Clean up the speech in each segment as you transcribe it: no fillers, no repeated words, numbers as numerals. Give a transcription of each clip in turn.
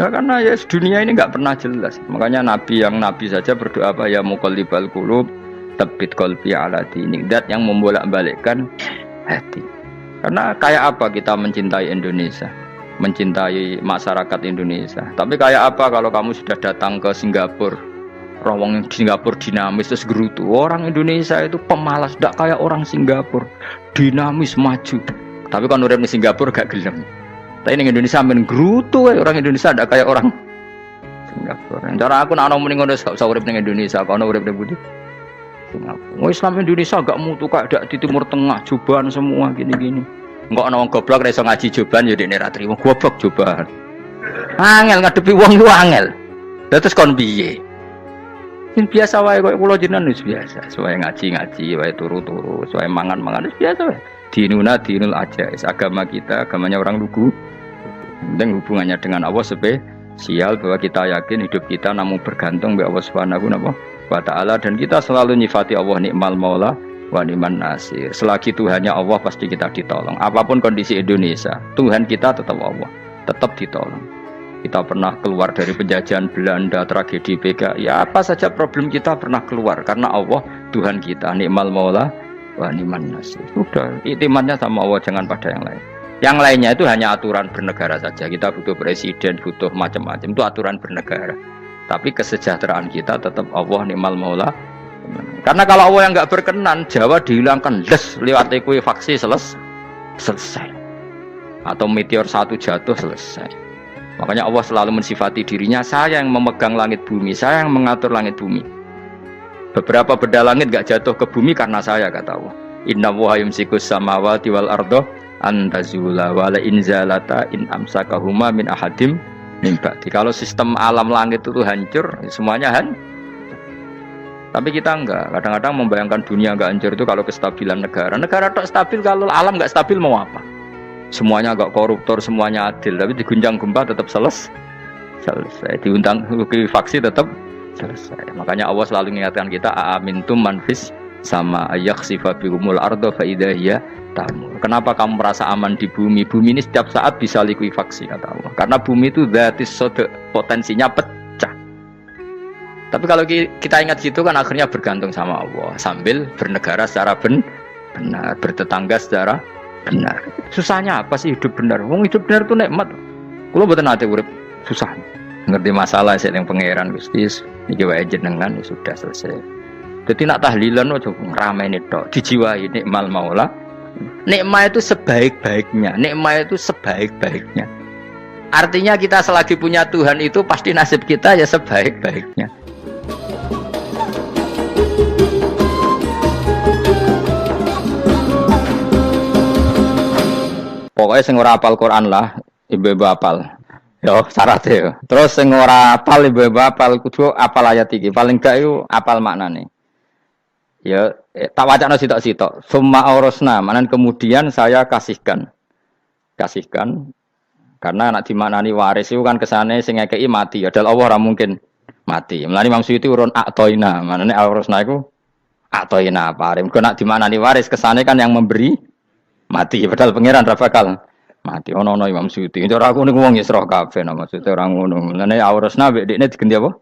Ya karena ya dunia ini nggak pernah jelas. Makanya nabi saja berdoa apa ya muqallibal qulub tsabbit qalbi ala dinik. Dat yang membolak-balikkan hati. Karena kayak apa kita mencintai Indonesia, mencintai masyarakat Indonesia. Tapi kayak apa kalau kamu sudah datang ke Singapura, rawang Singapura dinamis terus gerutu. Orang Indonesia itu pemalas, tidak kayak orang Singapura, dinamis maju. Tapi kalau urip di Singapura gak gelem. Tapi di Indonesia men gerutu, orang Indonesia tidak kayak orang Singapura. Cara aku nak ngomong ngono gak usah urip ning Indonesia, kalau urip ning Budi. Singapura. Islam Indonesia gak mutu kayak di Timur Tengah, jubahan semua gini-gini. Enggak ana wong goblok ra iso ngaji jubahan ya dekne ra trimo goblok jubahan. Angel ngadepi wong ku angel. Terus kon piye? Sing biasa wae koyo kula jenengan wis biasa. Suwe ngaji-ngaji wae turu-turu, suwe mangan-mangan wis biasa wae. Dinuna dinul ajais. Agama kita, agamanya orang lugu. Penting hubungannya dengan Allah spesial bahwa kita yakin hidup kita namun bergantung kepada Allah Subhanahu wa taala dan kita selalu nyifati Allah nikmal maula wa ni'man nasir. Selagi Tuhannya Allah pasti kita ditolong. Apapun kondisi Indonesia, Tuhan kita tetap Allah, tetap ditolong. Kita pernah keluar dari penjajahan Belanda, tragedi PKI, ya apa saja problem kita pernah keluar karena Allah Tuhan kita, nikmal maula wa ni'man nasir. Sudah, iktimatnya sama Allah, jangan pada yang lain. Yang lainnya itu hanya aturan bernegara saja. Kita butuh presiden, butuh macam-macam, itu aturan bernegara. Tapi kesejahteraan kita tetap Allah nikmal maula. Karena kalau Allah yang nggak berkenan, Jawa dihilangkan lewat ekuifaksi selesai. Atau meteor satu jatuh selesai. Makanya Allah selalu mensifati dirinya, saya yang memegang langit bumi, saya yang mengatur langit bumi. Beberapa benda langit nggak jatuh ke bumi karena saya, kata Allah. Inna Allaha yumsikus samawati wal ardo antazula wala inzalata in amsakahuma min ahadim min ba'di. Kalau sistem alam langit itu hancur, semuanya hancur. Tapi kita enggak, kadang-kadang membayangkan dunia enggak hancur itu kalau kestabilan negara. Negara tak stabil, kalau alam enggak stabil mau apa? Semuanya enggak koruptor, semuanya adil, tapi diguncang gempa tetap selesai. Diundang faksi tetap selesai. Makanya Allah selalu mengingatkan kita, aamintum man fis sama ayakhsifa bihumul ardo fa idza hiya tamur. Kenapa kamu merasa aman di bumi? Bumi ini setiap saat bisa likuifaksi, kata Allah. Karena bumi itu dzatis sodq, potensinya pecah. Tapi kalau kita ingat situ kan akhirnya bergantung sama Allah sambil bernegara secara benar, bertetangga secara benar. Susahnya apa sih hidup benar? Wong hidup benar itu nikmat. Kulo mboten nate urip susah. Ngerti masalah sing pangeran Gusti iki wae jenengan ya sudah selesai. Dadi nak tahlilan ojo ngrameni tok, dijiwai nikmal maula. Nikmat itu sebaik-baiknya, nikmat itu sebaik-baiknya. Artinya kita selagi punya Tuhan itu pasti nasib kita ya sebaik-baiknya. Pokoknya sing ora apal Quran lah, ibu-ibu apal. Yo syaratnya. Terus sing ora apal ibu-ibu apal kudu apal ayat iki. Paling gak yo apal maknane. Ya tak wacana sitok-sitok. Summa aurasna, manan kemudian saya kasihkan. Karena anak dimaknani waris itu kan kesane sing ngekeki mati. Padahal Allah ora mungkin mati. Mulane Imam Suyuti urun atoina, maknane aurasna iku atoina paring. Kok nak dimaknani waris kesane kan yang memberi mati, padahal pangeran ra bakal mati. Ono Imam Suyuti. Cara aku niku wong Isra kabeh no maksudnya ora ngono. Mulane aurasna mek dekne diganti apa?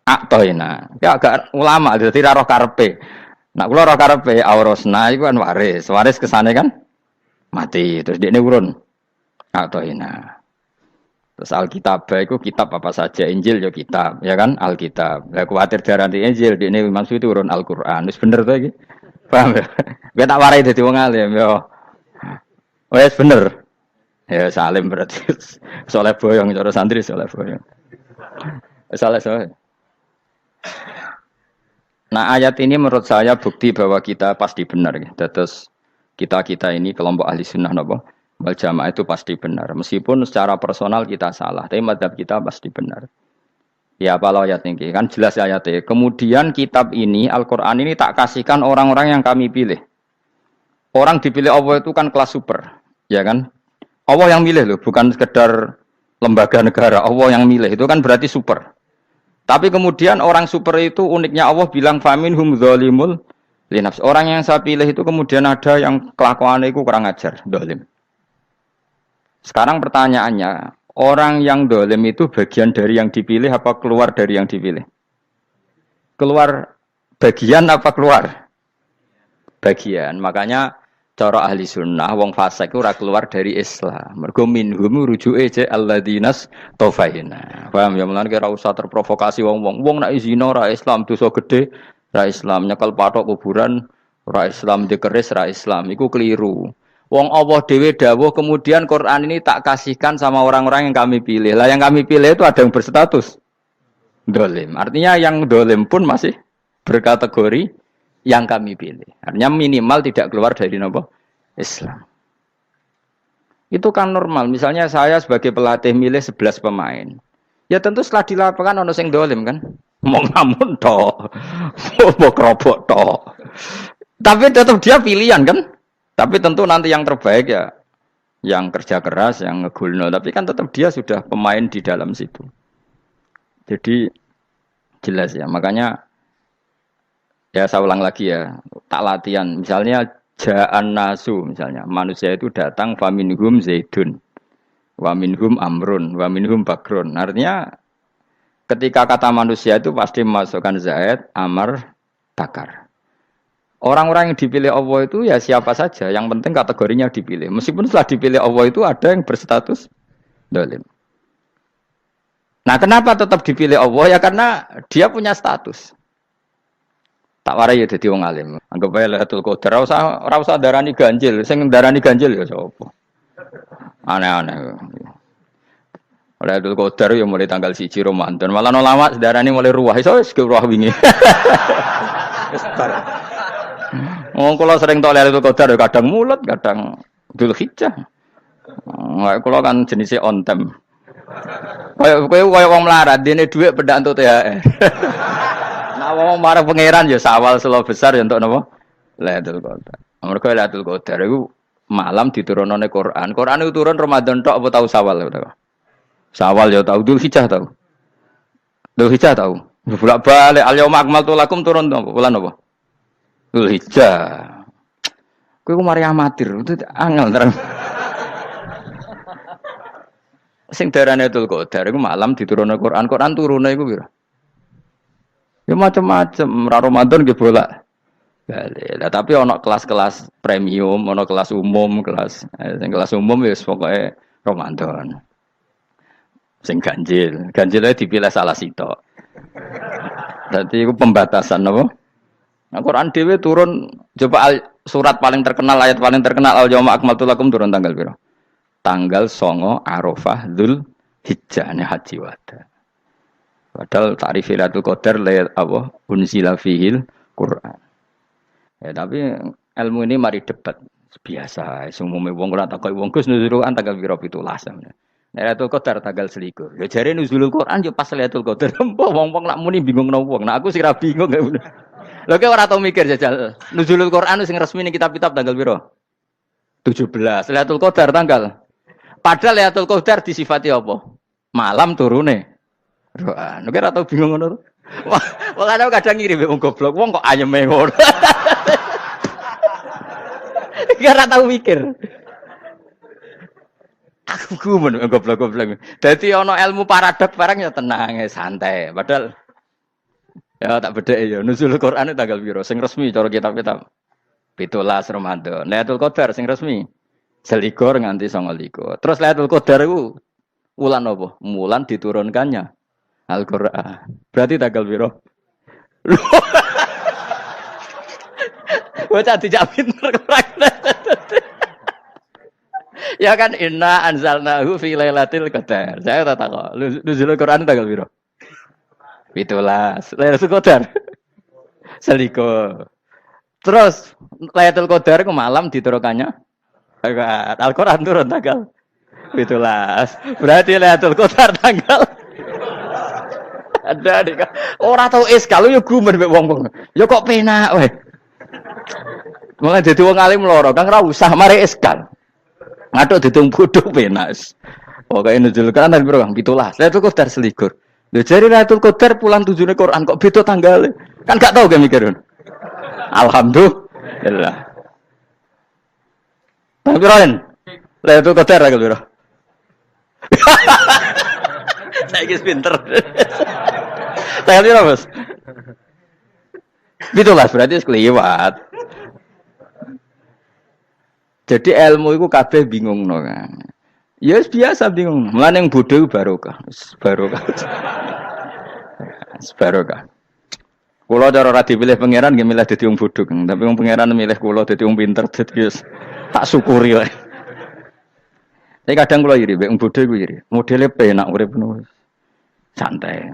Atoina. Ya agak ulama dadi ra roh karepe. Nak kula roh karepe aurasna iku kan waris. Waris kesane kan mati. Terus dekne urun atoina. Terus Alkitab itu kitab apa saja, Injil ya kitab, ya kan Alkitab. Lah kuwatir darani Injil dekne Imam Suyuti urun Al-Qur'an. Wis bener to iki? Paham ya? Kowe tak warai dadi wong alim ya. Wes bener. Ya salim berarti. Soleh boyong cara santri soleh boyong. Soleh. Nah, ayat ini menurut saya bukti bahwa kita pasti benar ya. Terus kita ini kelompok ahli sunnah napa? Wal jamaah itu pasti benar. Meskipun secara personal kita salah, tapi mazhab kita pasti benar. Ya apa ayat ini? Kan jelas ayatnya. Kemudian kitab ini, Al-Qur'an ini tak kasihkan orang-orang yang kami pilih. Orang dipilih Allah itu kan kelas super. Ya kan? Allah yang milih loh, bukan sekedar lembaga negara. Allah yang milih, itu kan berarti super. Tapi kemudian orang super itu uniknya Allah bilang faminhum dzalimul linafs. Orang yang saya pilih itu kemudian ada yang kelakuannya itu kurang ajar, zalim. Sekarang pertanyaannya, Orang yang dolim itu bagian dari yang dipilih apa keluar dari yang dipilih? Keluar bagian apa keluar? Bagian. Makanya cara ahli sunnah, wong fasik itu ora keluar dari Islam. Mergo minhum rujuke je alladinas tofaina. Paham ya, mulane ora usah terprovokasi wong-wong. Wong nek zina ora Islam, dosa gede, ora Islam, nyekel patok kuburan, ora Islam, dikeris ora Islam. Iku keliru. Wong Allah dhewe dawuh kemudian Quran ini tak kasihkan sama orang-orang yang kami pilih. Lah yang kami pilih itu ada yang berstatus dolim. Artinya yang dolim pun masih berkategori yang kami pilih. Artinya minimal tidak keluar dari nopo Islam. Itu kan normal. Misalnya saya sebagai pelatih milih 11 pemain. Ya tentu setelah di lapangan ono sing dolim kan. Mau ngamun toh. Mau kerobok toh. Tapi tetap dia pilihan kan. Tapi tentu nanti yang terbaik ya yang kerja keras, yang ngegulno. Tapi kan tetap dia sudah pemain di dalam situ. Jadi jelas ya. Makanya ya saya ulang lagi ya, tak latihan. Misalnya ja'an nasu, misalnya manusia itu datang faminhum zaidun, wa minhum amrun, wa minhum bakrun. Artinya ketika kata manusia itu pasti memasukkan zaid, amr, bakar. Orang-orang yang dipilih Allah itu ya siapa saja, yang penting kategorinya dipilih. Meskipun setelah dipilih Allah itu ada yang berstatus dolim. Nah kenapa tetap dipilih Allah? Ya karena dia punya status. Tak warai ya dadi wong alim. Anggap ae Lailatul Qadar ora usah darani ganjil, sing darani ganjil ya sapa. Aneh-aneh. Lailatul Qadar ya mulai tanggal 1 Ramadan. Malah ulama darani mulai ruwah, iso wis ruwah wingi. Wong kula sering tok Lailatul Qadar kadang mulut, kadang Dzulhijjah. Kula kan jenisnya on time. Kayak wong melarat, dene dhuwit pendak entuk THR. Nah wong marang pangeran ya sawal selo besar ya entuk napa? Lailatul Qadar. Mergo Lailatul Qadar iku malam diturunane Quran. Quran itu turun Ramadan tok apa tau Sawal ya? Sawal ya tau, Dzulhijjah tau. Dzulhijjah tau. Bolak-balik al-yauma akmaltu lakum turun apa? Bulan apa? Dzulhijjah. Kowe ku mari amatir, itu angel terang. Sing darane Lailatul Qadar iku malam diturunne Quran. Quran turune iku pira? Ya macam-macam, Ramadan nggih bolak. Lah tapi ana kelas-kelas premium, ana kelas umum, sing kelas umum wis pokoke Ramadan. Sing ganjil, ganjile dipilih salah sitok. Dadi iku pembatasan apa? Nah, Quran dhewe turun coba surat paling terkenal, ayat paling terkenal al-yauma akmaltu lakum turun tanggal pira? Tanggal 9 Arafah Dzulhijjah haji wada. Padahal ta'rif Lailatul Qadar apa unzila fihil Quran. Ya tapi ilmu ini mari debat biasa. Umume wong ora takoki wong Gus nuzul Quran tanggal pira 17. Lailatul Qadar tanggal 21. Ya jare nuzulul Quran yo pas Lailatul Qadar. Wong-wong lak muni bingung nang wong. Nah aku sih ra bingung. Lho kowe ora tau mikir jajal. Nuzulul Quran sing resmi ning kitab-kitab tanggal pira? 17. Lailatul Qadar tanggal. Padahal Lailatul Qadar disifati apa? Malam turune. Quran. Kowe ora tau bingung ngono. Wong kadang ngirim wong goblok, wong kok ayeme ngono. Ora tau mikir. Aku gumun goblok-goblok. Dadi ana ilmu paradok barang ya tenang, ya santai. Padahal ya tak bedhek ya nuzul Quran tanggal piro sing resmi cara kitab-kitab 17 Ramadan. Lailatul Qadar sing resmi 21 nganti 29. Terus Lailatul Qadar iku wulan apa? Wulan diturunkannya Al-Qur'an. Berarti tanggal piro? Bocah dijak pinter ya kan inna anzalnahu fi lailatul qadar. Saya tak kok. Nuzul Quran tanggal piro? 17. Lailatul Qadar. Seliko. Terus Lailatul Qadar ke malam diturunkannya Al-Qur'an turun tanggal 17. Berarti Lailatul Qadar tanggal ada dik. Ora tau kalau yo gumen mek wong-wong. Yo kok penak weh. Mulai dadi wong alim loro, Kang ora usah mari eskal. Ngaduk ditung bodho penak. Pokoke nuzul kan piro Kang 17. Lailatul Qadar selikur. Lho jare Lailatul Qadar pulang tujune Quran kok beda tanggal. Kan gak tau ge mikir. Alhamdulillah. Tapi Ron, Lailatul Qadar tanggal piro? Saya kis pinter. Saya kira bos. Itulah berarti kelewat. Jadi ilmu itu kabeh bingung no kan. Ya biasa bingung. Mulane yang bodoh barokah. Barokah. Barokah. Kulo cara ora dipilih pangeran nggih milih dadi wong bodoh, tapi wong pangeran milih kulo dadi wong pinter dadi tak syukuri wae. Tapi kadang kulo iri, wong bodoh iku iri. Modele penak urip ngono. Santai.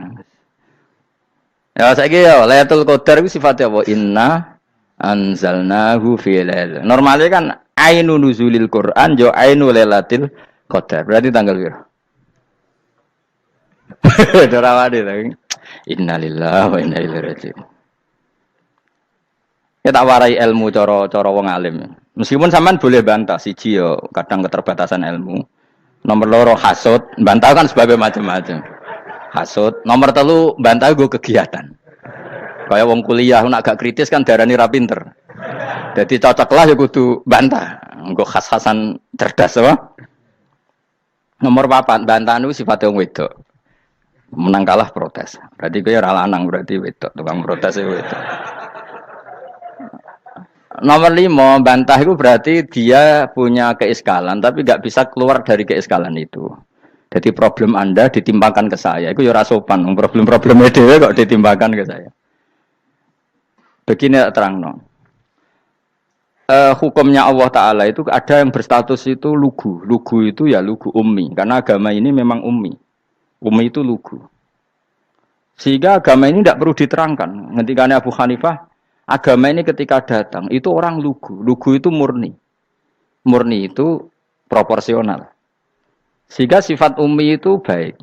Ya saiki ya Lailatul Qadar iku sifate apa? Inna anzalnahu fi lail. Normale kan ainu nuzulil Quran yo ainu Lailatul Qadar. Berarti tanggal piro? Dorawade lagi. Innalillahi wa inna ilaihi raji'un. Ya tak warai ilmu cara wong alim. Meskipun sampean boleh bantah siji yo kadang keterbatasan ilmu. Nomor loro hasud, bantah kan sebab macam-macam. Hasud, nomor telu bantah gue kegiatan. Kayak wong kuliah nak gak kritis kan darani ra pinter. Jadi cocoklah ya kudu bantah. Engko khas-khasan cerdas apa? Nomor 4 bantahan itu sifatnya wong wedok. Menang kalah protes. Berarti gue ora lanang berarti wedok, tukang protes itu wedok. Nomor 5 bantah itu berarti dia punya keiskalan tapi gak bisa keluar dari keiskalan itu. Jadi problem Anda ditimbangkan ke saya, itu ya ora sopan. Problem-problemnya dhewe kok ditimbangkan ke saya. Begini terangno. Hukumnya Allah Ta'ala itu ada yang berstatus itu lugu. Lugu itu ya lugu ummi. Karena agama ini memang ummi. Ummi itu lugu. Sehingga agama ini tidak perlu diterangkan. Ketika Abu Hanifah, agama ini ketika datang, itu orang lugu. Lugu itu murni. Murni itu proporsional. Sehingga sifat ummi itu baik.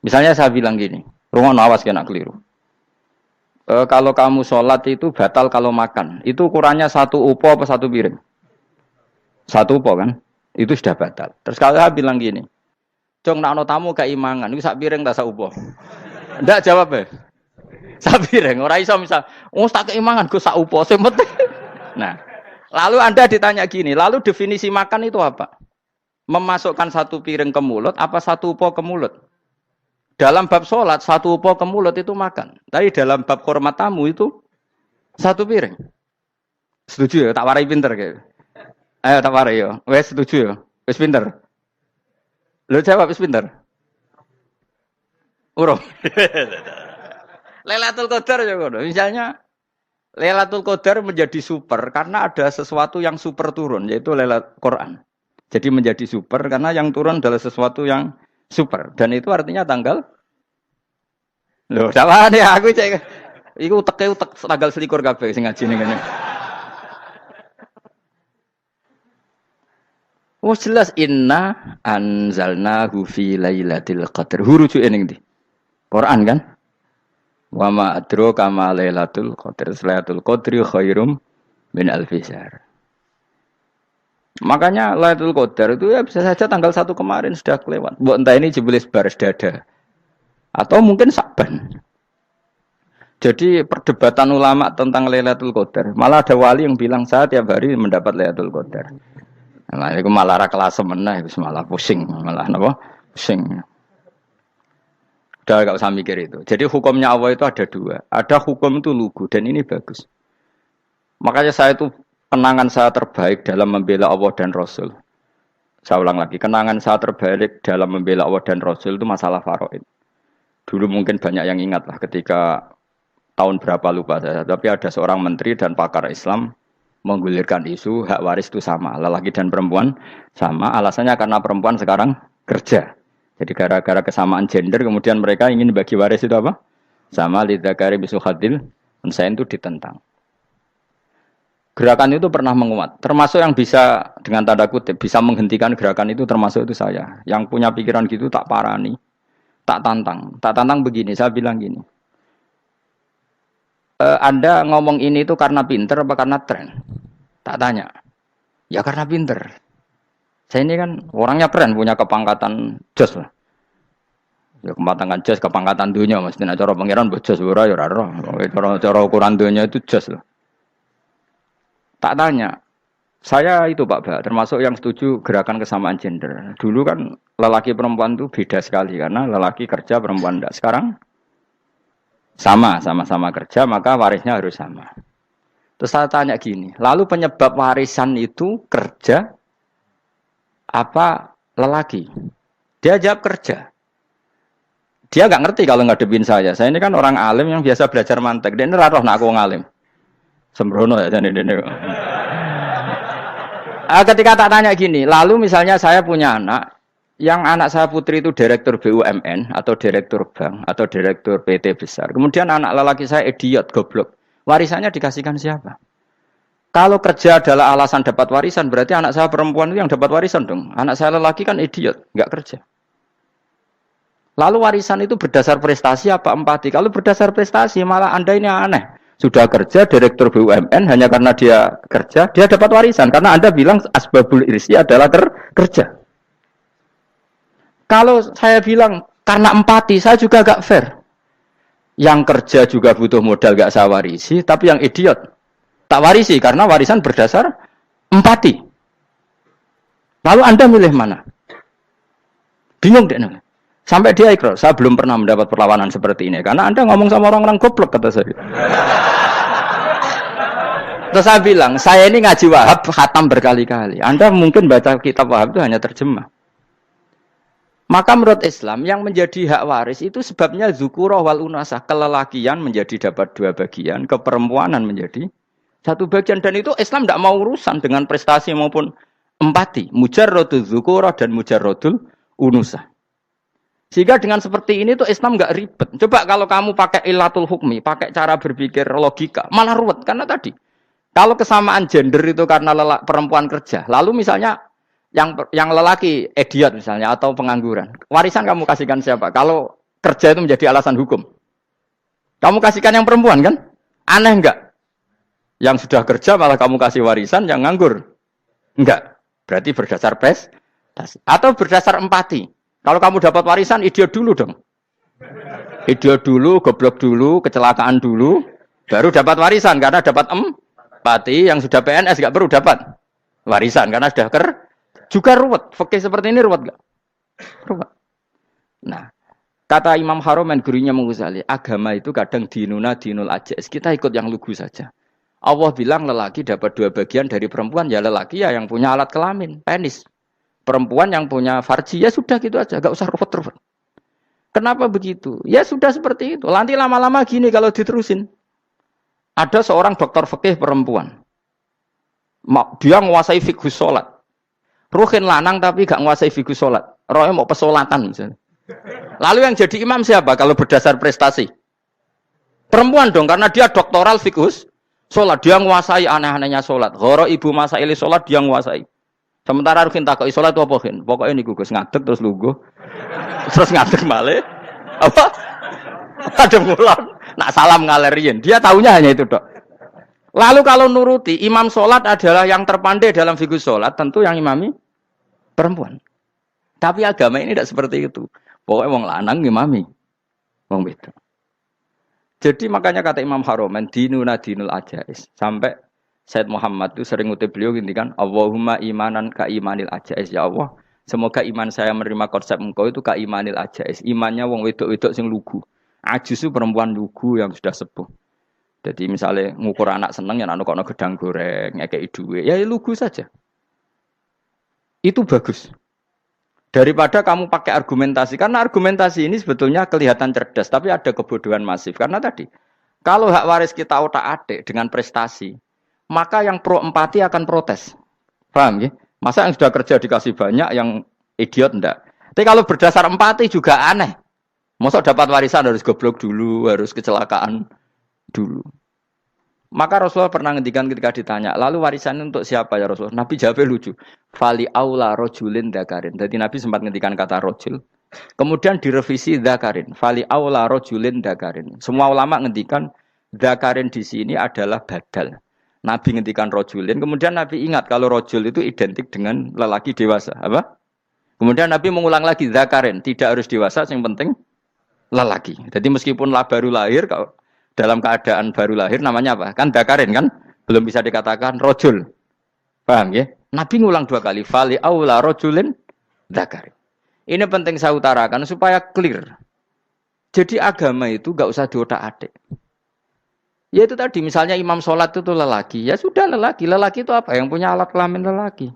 Misalnya saya bilang gini, rungono awas kena keliru. Kalau kamu sholat itu batal kalau makan. Itu ukurannya 1 upo apa 1 piring? 1 upo kan? Itu sudah batal. Terus kalau saya bilang gini, Jong nak tamu keimangan, itu 1 piring tak 1 upo. Ndak jawab ya? 1 piring. Orang iso misal, tak keimangan, gue 1 upo. Nah, lalu Anda ditanya gini, lalu definisi makan itu apa? Memasukkan 1 piring ke mulut, apa 1 upo ke mulut? Dalam bab sholat, 1 upo ke mulut itu makan. Tapi dalam bab hormat tamu itu 1 piring. Setuju ya? Tak warai pinter kayak. Ayo tak warai ya. Wes setuju ya? Wes pinter. Lo jawab wes pinter. Urung. Lailatul Qadar ya ngono. Misalnya Lailatul Qadar menjadi super karena ada sesuatu yang super turun yaitu Lailatul Quran. Jadi menjadi super karena yang turun adalah sesuatu yang super dan itu artinya tanggal. Loh, sama nih aku cek. Iku utek tanggal 21 kabeh sing ngaji ning kene. Oh jelas inna anzalnahu fi lailatul qadar. Huruju ning ndi? Quran kan? Wa ma adraka ma lailatul qadar. Lailatul qadri khairum min alfi syahr. Makanya Lailatul Qadar itu ya bisa saja tanggal 1 kemarin sudah kelewat. Mbok entah ini jebelis baris dada. Atau mungkin Sa'ban. Jadi perdebatan ulama tentang Lailatul Qadar. Malah ada wali yang bilang saya tiap hari mendapat Lailatul Qadar. Nah, itu malah ra kelas meneh, malah pusing, malah napa? Pusing. Udah gak usah mikir itu. Jadi hukumnya Allah itu ada 2. Ada hukum itu lugu dan ini bagus. Makanya saya itu kenangan saya terbaik dalam membela Allah dan Rasul. Saya ulang lagi, kenangan saya terbaik dalam membela Allah dan Rasul itu masalah faraid. Dulu mungkin banyak yang ingat lah ketika tahun berapa lupa saya. Tapi ada seorang menteri dan pakar Islam menggulirkan isu hak waris itu sama. Lelaki dan perempuan sama. Alasannya karena perempuan sekarang kerja. Jadi gara-gara kesamaan gender kemudian mereka ingin bagi waris itu apa? Sama lidzakari bisuhadil unsain itu ditentang. Gerakan itu pernah menguat, termasuk yang bisa dengan tanda kutip bisa menghentikan gerakan itu termasuk itu saya. Yang punya pikiran gitu tak parani, tak tantang begini. Saya bilang gini, Anda ngomong ini itu karena pinter apa karena tren? Tak tanya, ya karena pinter. Saya ini kan orangnya keren, punya kepangkatan jos lah. Ya kepangkatan jos, kepangkatan dunia, mesti cara pangeran bojos ora ya ora. Cara ukuran dunia itu jos lah. Tak tanya, Saya itu Pak Ba, termasuk yang setuju gerakan kesamaan gender. Dulu kan lelaki perempuan itu beda sekali karena lelaki kerja perempuan tidak. Sekarang sama-sama kerja maka warisnya harus sama. Terus saya tanya gini, lalu penyebab warisan itu kerja apa lelaki? Dia jawab kerja. Dia nggak ngerti kalau ngadepin saya. Saya ini kan orang alim yang biasa belajar mantek. Dia ini raro nak aku ngalim. Sembrono ya jadi ini. Ketika tak tanya gini, lalu misalnya saya punya anak, yang anak saya putri itu direktur BUMN atau direktur bank atau direktur PT besar. Kemudian anak lelaki saya idiot, goblok. Warisannya dikasihkan siapa? Kalau kerja adalah alasan dapat warisan, berarti anak saya perempuan itu yang dapat warisan dong. Anak saya lelaki kan idiot, nggak kerja. Lalu warisan itu berdasar prestasi apa empati? Kalau berdasar prestasi, malah Anda ini aneh. Sudah kerja direktur BUMN hanya karena dia kerja, dia dapat warisan karena Anda bilang asbabul irsi adalah kerja. Kalau saya bilang karena empati, saya juga agak fair. Yang kerja juga butuh modal gak saya warisi, tapi yang idiot tak warisi karena warisan berdasar empati. Lalu Anda milih mana? Bingung deh. Sampai dia ikrar, saya belum pernah mendapat perlawanan seperti ini karena Anda ngomong sama orang-orang goblok kata saya. Terus saya bilang, saya ini ngaji Wahab khatam berkali-kali. Anda mungkin baca kitab Wahab itu hanya terjemah. Maka menurut Islam yang menjadi hak waris itu sebabnya zukurah wal unasah, kelelakian menjadi dapat 2 bagian, keperempuanan menjadi 1 bagian, dan itu Islam tidak mau urusan dengan prestasi maupun empati. Mujarrodul zukurah dan mujarrodul unusah. Sehingga dengan seperti ini tuh Islam nggak ribet. Coba kalau kamu pakai ilatul hukmi, pakai cara berpikir logika, malah ruwet. Karena tadi, kalau kesamaan gender itu karena perempuan kerja, lalu misalnya yang lelaki idiot misalnya atau pengangguran, warisan kamu kasihkan siapa? Kalau kerja itu menjadi alasan hukum, kamu kasihkan yang perempuan kan? Aneh nggak? Yang sudah kerja malah kamu kasih warisan yang nganggur? Enggak. Berarti berdasar prestasi atau berdasar empati. Kalau kamu dapat warisan, idiot dulu dong. Idiot dulu, goblok dulu, kecelakaan dulu, baru dapat warisan. Karena dapat empati, yang sudah PNS nggak perlu dapat warisan. Karena sudah juga ruwet. Fikih seperti ini ruwet nggak? Ruwet. Nah, kata Imam Haromen, gurunya Ghazali, agama itu kadang dinuna dinul ajais. Kita ikut yang lugu saja. Allah bilang lelaki dapat 2 bagian dari perempuan, ya lelaki ya yang punya alat kelamin, penis. Perempuan yang punya farji, ya sudah gitu aja, gak usah ruwet-ruwet. Kenapa begitu? Ya sudah seperti itu. Nanti lama-lama gini kalau diterusin. Ada seorang dokter fikih perempuan. Dia menguasai fikih sholat. Ruhin lanang tapi gak menguasai fikih sholat. Rohnya mau pesolatan misalnya. Lalu yang jadi imam siapa kalau berdasar prestasi? Perempuan dong, karena dia doktoral fikih sholat. Dia menguasai aneh-anehnya sholat. Horo ibu masaili sholat dia menguasai. Sementara Rukin takoi sholat itu apa Rukin? Pokoknya ini gugus ngadeg terus lugu. Terus ngadeg malih. Apa? Ada mulan. Nak salam ngalerin. Dia tahunya hanya itu dok. Lalu kalau nuruti imam sholat adalah yang terpandai dalam fikih sholat, tentu yang imami perempuan. Tapi agama ini tidak seperti itu. Pokoknya wong lanang imami. Wong beda. Jadi makanya kata Imam Haromen dinuna dinul ajais. Sampai Said Muhammad itu sering ngutip beliau gini kan, Allahumma imanan ka imanil ajais, ya Allah. Semoga iman saya menerima konsep engkau itu ka imanil ajais. Imannya wong wedok-wedok sing lugu. Ajus itu perempuan lugu yang sudah sepuh. Jadi misalnya ngukur anak seneng ya anak kono gedang goreng, ngekei duwe, ya lugu saja. Itu bagus. Daripada kamu pakai argumentasi, karena argumentasi ini sebetulnya kelihatan cerdas, tapi ada kebodohan masif. Karena tadi, kalau hak waris kita otak-atik dengan prestasi, maka yang pro empati akan protes. Paham ya? Masa yang sudah kerja dikasih banyak, yang idiot enggak. Tapi kalau berdasar empati juga aneh. Masa dapat warisan harus goblok dulu, harus kecelakaan dulu. Maka Rasulullah pernah ngendikan ketika ditanya, lalu warisan untuk siapa ya Rasulullah? Nabi jawabnya lucu. Fali aula rojulin dakarin. Jadi Nabi sempat ngendikan kata rojul. Kemudian direvisi dakarin. Fali aula rojulin dakarin. Semua ulama ngendikan dakarin di sini adalah badal. Nabi ngendikan rojulin, kemudian Nabi ingat kalau rojul itu identik dengan lelaki dewasa, apa? Kemudian Nabi mengulang lagi zakarin, tidak harus dewasa, yang penting lelaki. Jadi meskipun baru lahir, kalau dalam keadaan baru lahir namanya apa? Kan zakarin kan, belum bisa dikatakan rojul. Paham ya? Nabi ngulang 2 kali. Fali aula rojulin dzakari. Ini penting saya utarakan supaya clear. Jadi agama itu gak usah diotak-atik. Ya itu tadi misalnya imam sholat itu lelaki. Ya sudah lelaki. Lelaki itu apa? Yang punya alat kelamin lelaki.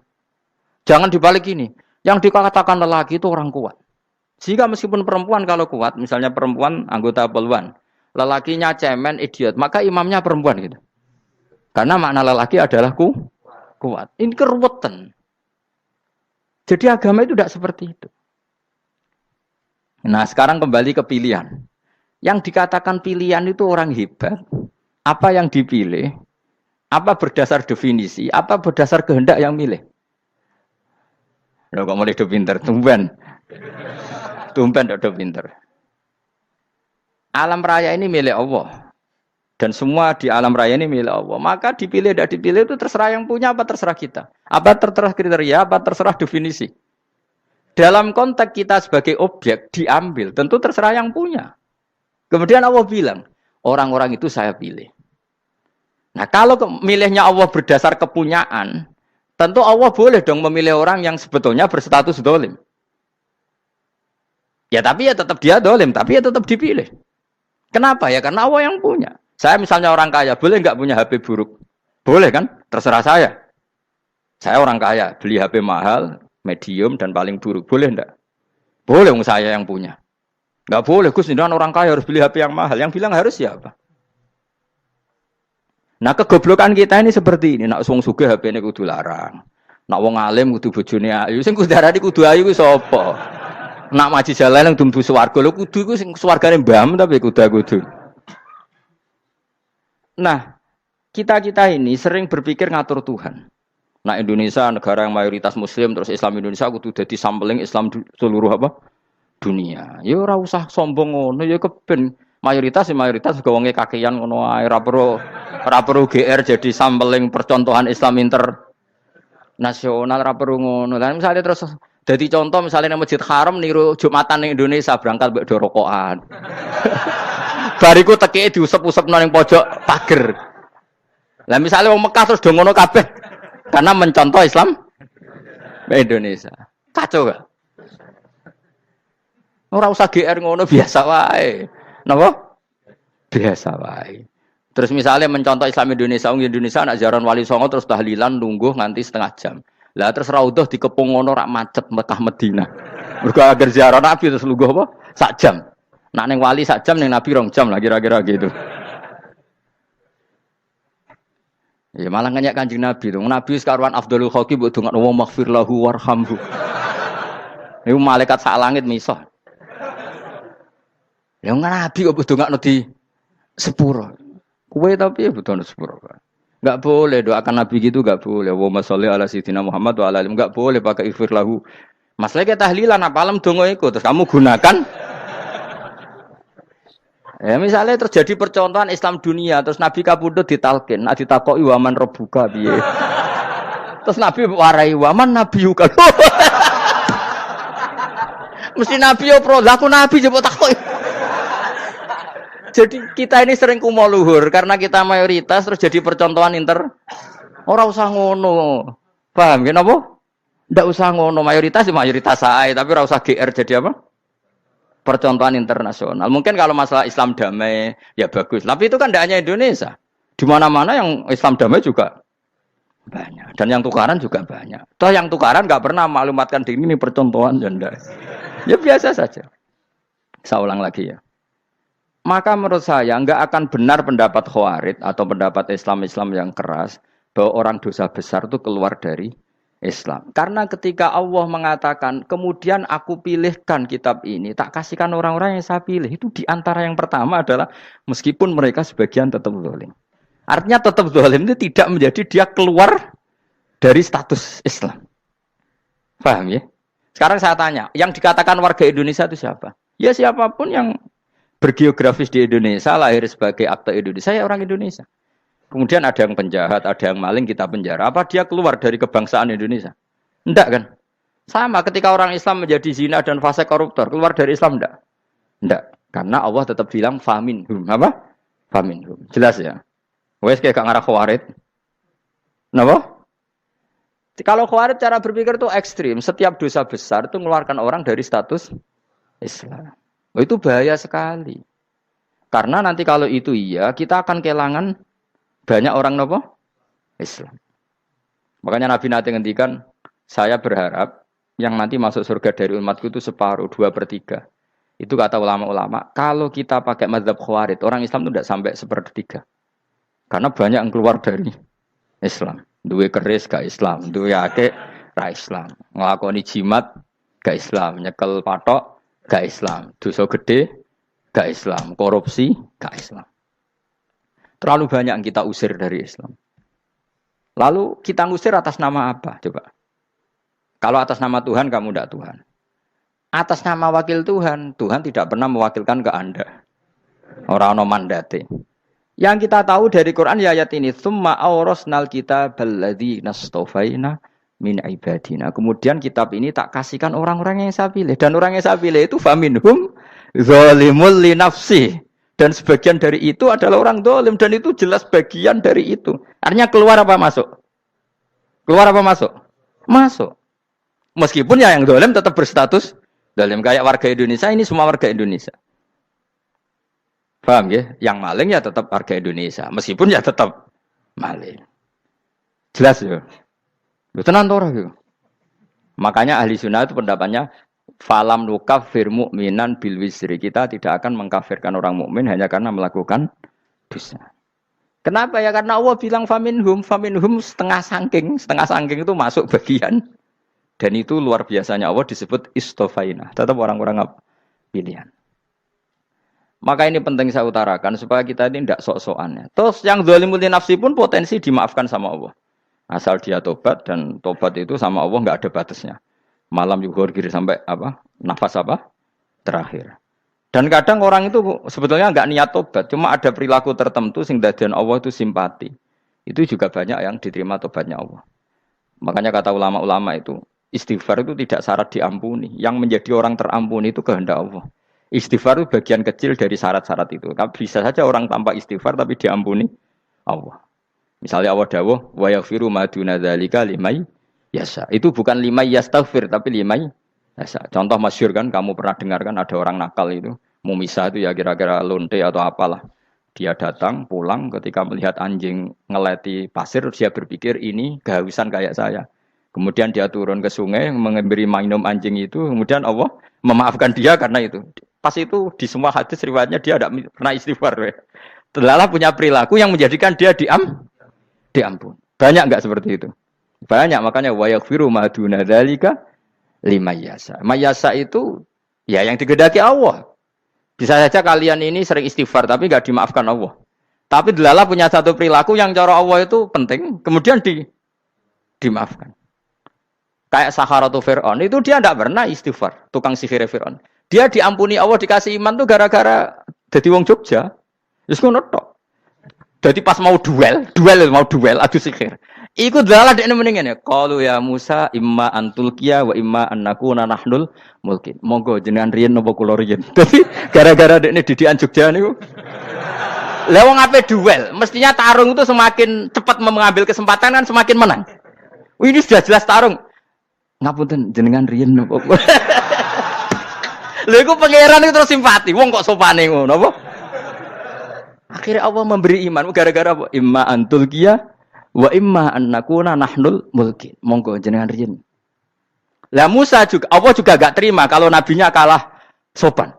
Jangan dibalik ini. Yang dikatakan lelaki itu orang kuat. Sehingga meskipun perempuan kalau kuat, misalnya perempuan anggota poluan, lelakinya cemen, idiot, maka imamnya perempuan gitu. Karena makna lelaki adalah kuat. Ini keruwetan. Jadi agama itu tidak seperti itu. Nah sekarang kembali ke pilihan. Yang dikatakan pilihan itu orang hebat. Apa yang dipilih? Apa berdasar definisi? Apa berdasar kehendak yang milih? Loh kok mulai do pinter? Tumben do pinter. Alam raya ini milik Allah. Dan semua di alam raya ini milik Allah. Maka dipilih tidak dipilih itu terserah yang punya apa terserah kita. Apa terserah kriteria, apa terserah definisi. Dalam konteks kita sebagai objek diambil, tentu terserah yang punya. Kemudian Allah bilang, orang-orang itu saya pilih. Nah kalau milihnya Allah berdasar kepunyaan, tentu Allah boleh dong memilih orang yang sebetulnya berstatus dolim. Ya tapi ya tetap dia dolim, tapi ya tetap dipilih. Kenapa ya? Karena Allah yang punya. Saya misalnya orang kaya, boleh nggak punya HP buruk? Boleh kan? Terserah saya. Saya orang kaya, beli HP mahal, medium, dan paling buruk. Boleh enggak? Boleh, saya yang punya. Enggak boleh, Gus, dengan orang kaya harus beli HP yang mahal. Yang bilang harus siapa? Nah, kegoblokan kita ini seperti ini. Nak wong sugih HP ini kudu larang. Nak wong alim kudu bojone ayu. Sing kudu darani kudu ayu ku sapa? Nak maji jalan yang dumdu swarga. Lho kudu ku sing swargane mbam tapi kudu. Nah, kita ini sering berpikir ngatur Tuhan. Nah Indonesia negara yang mayoritas Muslim terus Islam Indonesia kudu dadi sampling Islam seluruh apa dunia. Ya ora usah sombong ngono ya keben mayoritas kok wonge kakean ngono ae ora perlu GR jadi sampling percontohan Islam internasional ora perlu ngono. Lah misalnya terus dadi contoh misalnya nang Masjid Haram niru Jumatan ning Indonesia berangkat mbek do rokokan. Bariku tekike diusep-usepno ning pojok pager. Lah misalnya wong Mekah terus do ngono kabeh. Karena mencontoh Islam Indonesia. Kacau gak? Ora usah GR ngono biasa wae. Napa? Biasa wae. Terus misalnya mencontoh Islam Indonesia, Indonesia anak jaran Wali Songo terus tahlilan nunggu nganti setengah jam. Lah terus raudhah dikepung ngono rak macet Mekah Madinah. Mergo agar ziarah Nabi terus lungguh apa? Sak jam. Nak ning wali sak jam ning Nabi 2 jam lah kira-kira gitu. Ya malah nganyak Kanjeng Nabi tuh. Nabi sekaruan afdhalul khalqi mbok dongakno wa maghfir lahu warhamhu. Niku malaikat sak langit misah. Ya Nabi kok dongakno di sepuro. Kowe tapi ya butuh sepuro. Enggak boleh doakan Nabi gitu enggak boleh. Wa sholli ala sayyidina Muhammad wa ala alihi enggak boleh pakai ighfir lahu. Masalah kita tahlilan apa alam donga iku terus kamu gunakan. Ya misalnya terjadi percontohan Islam dunia terus Nabi kapundhut ditalkin, nak ditakoki waman rabbuka piye. Terus Nabi warai waman nabiyuka. Mesti Nabi yo pro, lah aku Nabi coba takoki. Jadi kita ini sering kumo luhur karena kita mayoritas terus jadi percontohan ora usah ngono. Paham ya napa? Ndak usah ngono, mayoritas ae tapi ora usah GR jadi apa? Percontohan internasional. Mungkin kalau masalah Islam damai ya bagus. Tapi itu kan tidak hanya Indonesia. Di mana-mana yang Islam damai juga banyak. Dan yang tukaran juga banyak. Toh yang tukaran nggak pernah maklumatkan diri ini percontohan janda. Ya biasa saja. Saya ulang lagi ya. Maka menurut saya nggak akan benar pendapat Khawarij atau pendapat Islam yang keras bahwa orang dosa besar itu keluar dari Islam. Karena ketika Allah mengatakan, kemudian aku pilihkan kitab ini, tak kasihkan orang-orang yang saya pilih. Itu diantara yang pertama adalah, meskipun mereka sebagian tetap zalim. Artinya tetap zalim itu tidak menjadi dia keluar dari status Islam. Paham ya? Sekarang saya tanya, yang dikatakan warga Indonesia itu siapa? Ya siapapun yang bergeografis di Indonesia, lahir sebagai akte Indonesia, saya orang Indonesia. Kemudian ada yang penjahat, ada yang maling, kita penjara. Apa dia keluar dari kebangsaan Indonesia? Enggak kan? Sama ketika orang Islam menjadi zina dan fase koruptor, keluar dari Islam enggak? Enggak. Karena Allah tetap bilang faminhum. Apa? Faminhum. Jelas ya? Wes kayak gak ngarah Khawarij. Napa? Kalau Khawarij cara berpikir itu ekstrim. Setiap dosa besar itu mengeluarkan orang dari status Islam. Oh, itu bahaya sekali. Karena nanti kalau itu iya, kita akan kehilangan banyak orang nopo Islam. Makanya Nabi nanti ngendikan, saya berharap yang nanti masuk surga dari umatku itu separuh, 2/3. Itu kata ulama-ulama. Kalau kita pakai mazhab Khawarij, orang Islam itu tidak sampai 1/3. Karena banyak yang keluar dari Islam. Duwe keris gak Islam, duwe akeh ra Islam. Nglakoni jimat gak Islam, nyekel patok gak Islam, dosa gede gak Islam, korupsi gak Islam. Terlalu banyak yang kita usir dari Islam. Lalu kita ngusir atas nama apa? Coba. Kalau atas nama Tuhan, kamu tidak Tuhan. Atas nama wakil Tuhan, Tuhan tidak pernah mewakilkan ke Anda. Orang-orang mandate. Yang kita tahu dari Quran ya ayat ini, tsumma awrasnal kitabal ladzina astafaina min ibadina. Kemudian kitab ini tak kasihkan orang-orang yang saya pilih, dan orang yang saya pilih itu faminhum zalimul li nafsi. Dan sebagian dari itu adalah orang zalim, dan itu jelas bagian dari itu. Artinya keluar apa masuk? Keluar apa masuk? Masuk. Meskipun ya yang zalim tetap berstatus zalim, kayak warga Indonesia, ini semua warga Indonesia. Paham ya? Yang maling ya tetap warga Indonesia, meskipun ya tetap maling. Jelas ya? Tenang tora gitu. Makanya ahli sunnah itu pendapatnya falam nukafir mu'minan bil wisri. Kita tidak akan mengkafirkan orang mukmin hanya karena melakukan dosa. Kenapa ya? Karena Allah bilang faminhum setengah sangking itu masuk bagian. Dan itu luar biasanya Allah disebut istofaina. Tetap orang-orang pilihan. Maka ini penting saya utarakan supaya kita ini tidak sok-sokan. Terus yang zalimul nafsi pun potensi dimaafkan sama Allah. Asal dia tobat, dan tobat itu sama Allah nggak ada batasnya. Malam yuhur kiri sampai apa? Nafas apa? Terakhir. Dan kadang orang itu sebetulnya nggak niat tobat, cuma ada perilaku tertentu sehingga dadian Allah itu simpati. Itu juga banyak yang diterima tobatnya Allah. Makanya kata ulama-ulama itu, istighfar itu tidak syarat diampuni. Yang menjadi orang terampuni itu kehendak Allah. Istighfar itu bagian kecil dari syarat-syarat itu. Bisa saja orang tanpa istighfar tapi diampuni Allah. Misalnya Allah dawuh wa yaghfiru ma duna dzalika limay yasha. Itu bukan limay yastaghfir tapi limay yasha. Contoh masyhur kan, kamu pernah dengar kan, ada orang nakal itu, mumisah itu ya kira-kira lonte atau apalah. Dia datang pulang ketika melihat anjing ngeleti pasir, dia berpikir ini kehausan kayak saya. Kemudian dia turun ke sungai memberi minum anjing itu, kemudian Allah memaafkan dia karena itu. Pas itu di semua hadis riwayatnya dia tidak pernah istighfar. Terlalu punya perilaku yang menjadikan dia diampun. Banyak enggak seperti itu? Banyak, makanya wa yaghfiru ma duna dzalika liman yasha. Mayasa itu ya yang digedaki Allah. Bisa saja kalian ini sering istighfar tapi enggak dimaafkan Allah. Tapi delala punya satu perilaku yang cara Allah itu penting, kemudian dimaafkan. Kayak Saharatu Fir'aun, itu dia tidak pernah istighfar, tukang sihir Fir'aun. Dia diampuni Allah, dikasih iman tuh gara-gara jadi wong Jogja. Terus ngono tok. Jadi pas mau duel adu sihir. Iku dalah dekne mendingan ya. Qalu ya Musa imma antulqiya wa imma annakuna nahnul mulkin. Monggo jenengan riyen napa kula riyen. Dadi gara-gara dekne didikan Jogja niku. Lah wong ape duel, mestinya tarung itu semakin cepat mengambil kesempatan kan semakin menang. Ini sudah jelas tarung. Ngapunten jenengan riyen napa. Lha iku pangeran itu terus simpati. Wong kok sopane ngono apa? Akhirnya Allah memberi iman gara-gara apa? Imma antulqiya wa imma annakuna nahnul mulkin. Monggo jenengan riyen. Lah Musa juga Allah juga enggak terima kalau nabinya kalah sopan.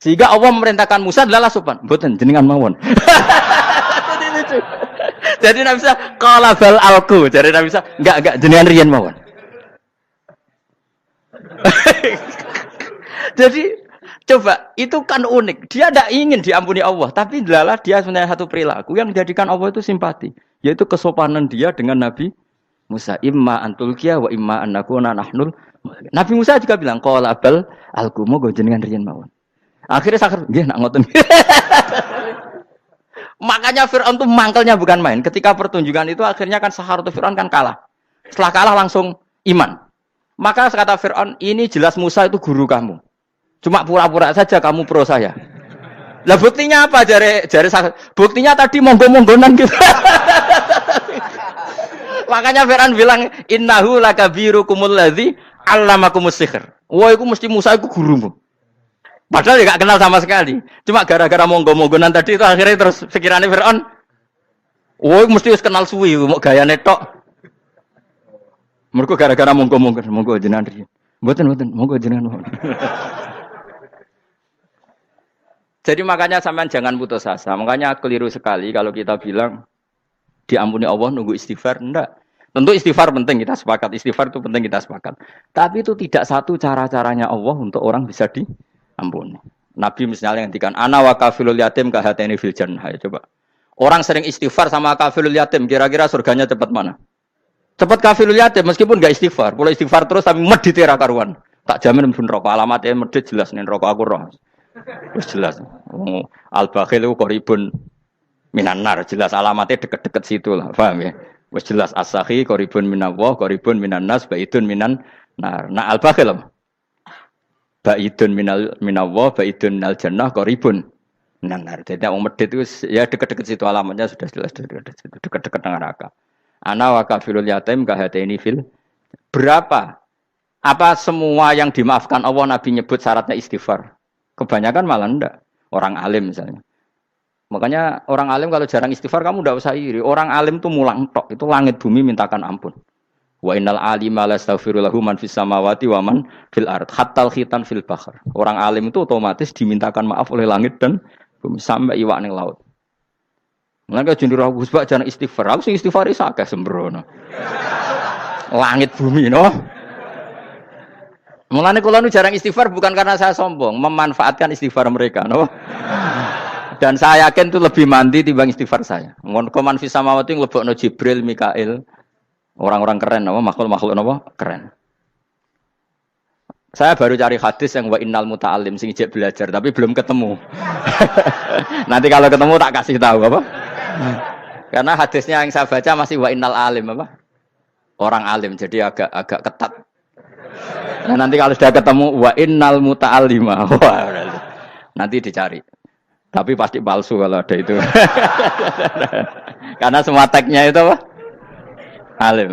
Sehingga Allah memerintahkan Musa adalah sopan. Mboten jenengan mawon. Jadi Nabi Musa qala bal alqu. Jadi Nabi Musa enggak jenengan riyen mawon. Jadi coba, itu kan unik. Dia tidak ingin diampuni Allah, tapi adalah dia sebenarnya satu perilaku yang menjadikan Allah itu simpati, yaitu kesopanan dia dengan Nabi Musa. Imma antulqiya wa imma annakuna nahnul. Nabi Musa juga bilang qala bal alqu go jenengan riyen mawon. Akhirnya sakar nggih nak ngoten. Makanya Firaun itu mangkelnya bukan main. Ketika pertunjukan itu akhirnya kan Saharatu Firaun kan kalah. Setelah kalah langsung iman. Maka kata Firaun, ini jelas Musa itu guru kamu. Cuma pura-pura saja kamu pro saya. Lah buktinya apa? Jare buktinya tadi monggo-monggonan gitu. Makanya Fir'aun bilang innahu lakabirukumul ladzi 'allamakumus sihr. Wah, iku mesti Musa iku gurumu. Padahal dia gak kenal sama sekali. Cuma gara-gara monggo-monggonan tadi itu akhirnya terus pikirannya Fir'aun. Wah, mesti wis kenal suwi, mau gayane tok. Mergo gara-gara monggo jenengan riyen. Mboten, monggo jenengan. Jadi makanya sampean jangan putus asa. Makanya keliru sekali kalau kita bilang diampuni Allah nunggu istighfar. Enggak. Tentu istighfar penting, kita sepakat. Istighfar itu penting, kita sepakat. Tapi itu tidak satu cara-caranya Allah untuk orang bisa diampuni. Nabi misalnya ngendikan ana wa kafilul yatim kahateni fil jannah. Coba. Orang sering istighfar sama kafilul yatim, kira-kira surganya cepat mana? Cepat kafilul yatim meskipun enggak istighfar. Kalau istighfar terus tapi medhit ra karuan. Tak jamin mlebu neraka. Alamatnya medhit jelas ning neraka aku roh. Wis jelas. Al-bakhil qaribun minan nar, jelas alamatnya deket-deket situ lah. Paham ya? Wis jelas as-sakhi qaribun minallah, qaribun minan nas, baidun minan nar. Nah al-bakhil apa? Baidun minallah, baidun minal jannah, qaribun minan nar. Jadi wong medhit itu ya deket-deket situ alamatnya sudah jelas deket-deket neraka. Ana wa kafilul yatim kahataini fil. Berapa? Apa semua yang dimaafkan Allah Nabi nyebut syaratnya istighfar? Kebanyakan malah enggak. Orang alim misalnya. Makanya orang alim kalau jarang istighfar kamu enggak usah iri. Orang alim tuh mulang tok, itu langit bumi mintakan ampun. Wa innal alima lastaghfiru lahu man fis samawati wa man fil ard hatta khitan fil bahr. Orang alim itu otomatis dimintakan maaf oleh langit dan bumi sampai iwak ning laut. Mulane jendur aku sebab jarang istighfar. Aku sing istighfar iso akeh sembrono. Langit bumi no. Mulane kula nu jarang istighfar bukan karena saya sombong, memanfaatkan istighfar mereka, no. Dan saya yakin itu lebih mandi timbang istighfar saya. Mun koman fi samawati nglebokno Jibril, Mikail, orang-orang keren, no, makhluk-makhluk no, keren. Saya baru cari hadis yang wa innal muta'allim sing ijek belajar tapi belum ketemu. Nanti kalau ketemu tak kasih tahu apa? Karena hadisnya yang saya baca masih wa innal alim apa? Orang alim jadi agak ketat. Nah, nanti kalau sudah ketemu wa innal muta'allima. Wah, nanti dicari. Tapi pasti palsu kalau ada itu. Karena semua tagnya itu apa? Alim.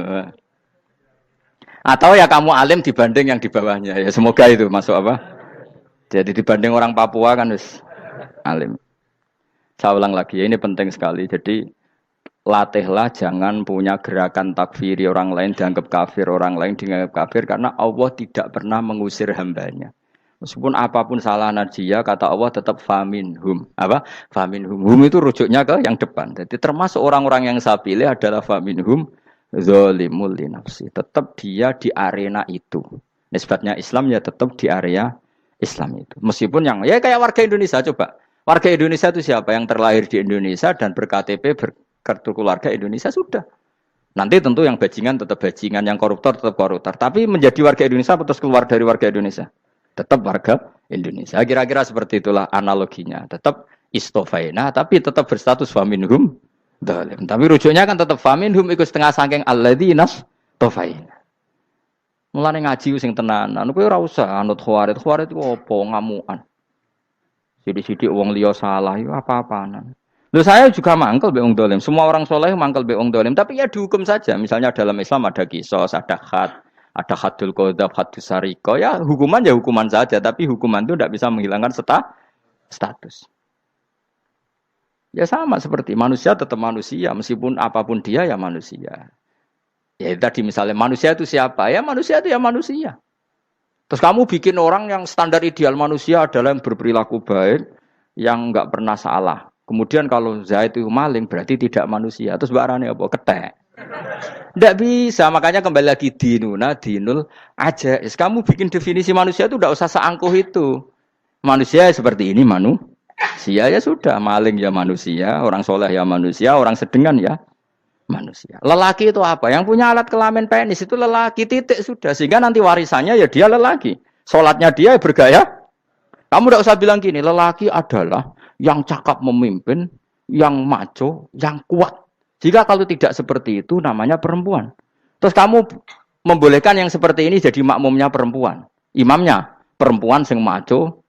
Atau ya kamu alim dibanding yang di bawahnya. Ya semoga itu masuk apa? Jadi dibanding orang Papua kan wis alim. Saya ulang lagi ya, ini penting sekali. Jadi latihlah jangan punya gerakan takfiri orang lain dianggap kafir, orang lain dianggap kafir karena Allah tidak pernah mengusir hambanya. Meskipun apapun salah najiyah kata Allah tetap faminhum. Apa? Faminhum. Hum itu rujuknya ke yang depan. Jadi termasuk orang-orang yang saya pilih adalah faminhum zalimul li nafsi. Tetap dia di arena itu. Nisbatnya Islam ya tetap di area Islam itu. Meskipun yang ya kayak warga Indonesia coba. Warga Indonesia itu siapa? Yang terlahir di Indonesia dan ber-KTP kartu keluarga Indonesia sudah. Nanti tentu yang bajingan tetap bajingan, yang koruptor tetap koruptor. Tapi menjadi warga Indonesia atau keluar dari warga Indonesia? Tetap warga Indonesia. Kira-kira seperti itulah analoginya. Tetap istofaina, tapi tetap berstatus faminhum dhalim. Tapi rujuknya kan tetap faminhum ikut setengah sangking alladzinas tofaina. Mulane ngaji sing tenanan. Kowe ora usah anut khawarit. Khawarit itu apa ngamukan. Sidik-sidik wong liya salah itu apa-apaan. Loh saya juga mangkel be wong dolim. Semua orang soleh mangkel be wong dolim. Tapi ya dihukum saja. Misalnya dalam Islam ada kisos, ada hadul qadzaf, hadus sariko. Ya hukuman saja. Tapi hukuman itu tidak bisa menghilangkan status. Ya sama seperti manusia tetap manusia. Meskipun apapun dia ya manusia. Ya tadi misalnya manusia itu siapa? Ya manusia itu ya manusia. Terus kamu bikin orang yang standar ideal manusia adalah yang berperilaku baik, yang enggak pernah salah. Kemudian kalau Zaid itu maling berarti tidak manusia. Terus barane apa? Ketek. Tidak bisa. Makanya kembali lagi dinul aja. Kamu bikin definisi manusia itu tidak usah seangkuh itu. Manusia seperti ini manusia ya sudah. Maling ya manusia, orang soleh ya manusia, orang sedengan ya manusia. Lelaki itu apa? Yang punya alat kelamin penis itu lelaki, titik sudah. Sehingga nanti warisannya ya dia lelaki. Sholatnya dia bergaya. Kamu tidak usah bilang gini, lelaki adalah yang cakap memimpin, yang maco, yang kuat. Jika kalau tidak seperti itu namanya perempuan. Terus kamu membolehkan yang seperti ini jadi makmumnya perempuan. Imamnya perempuan sing maco.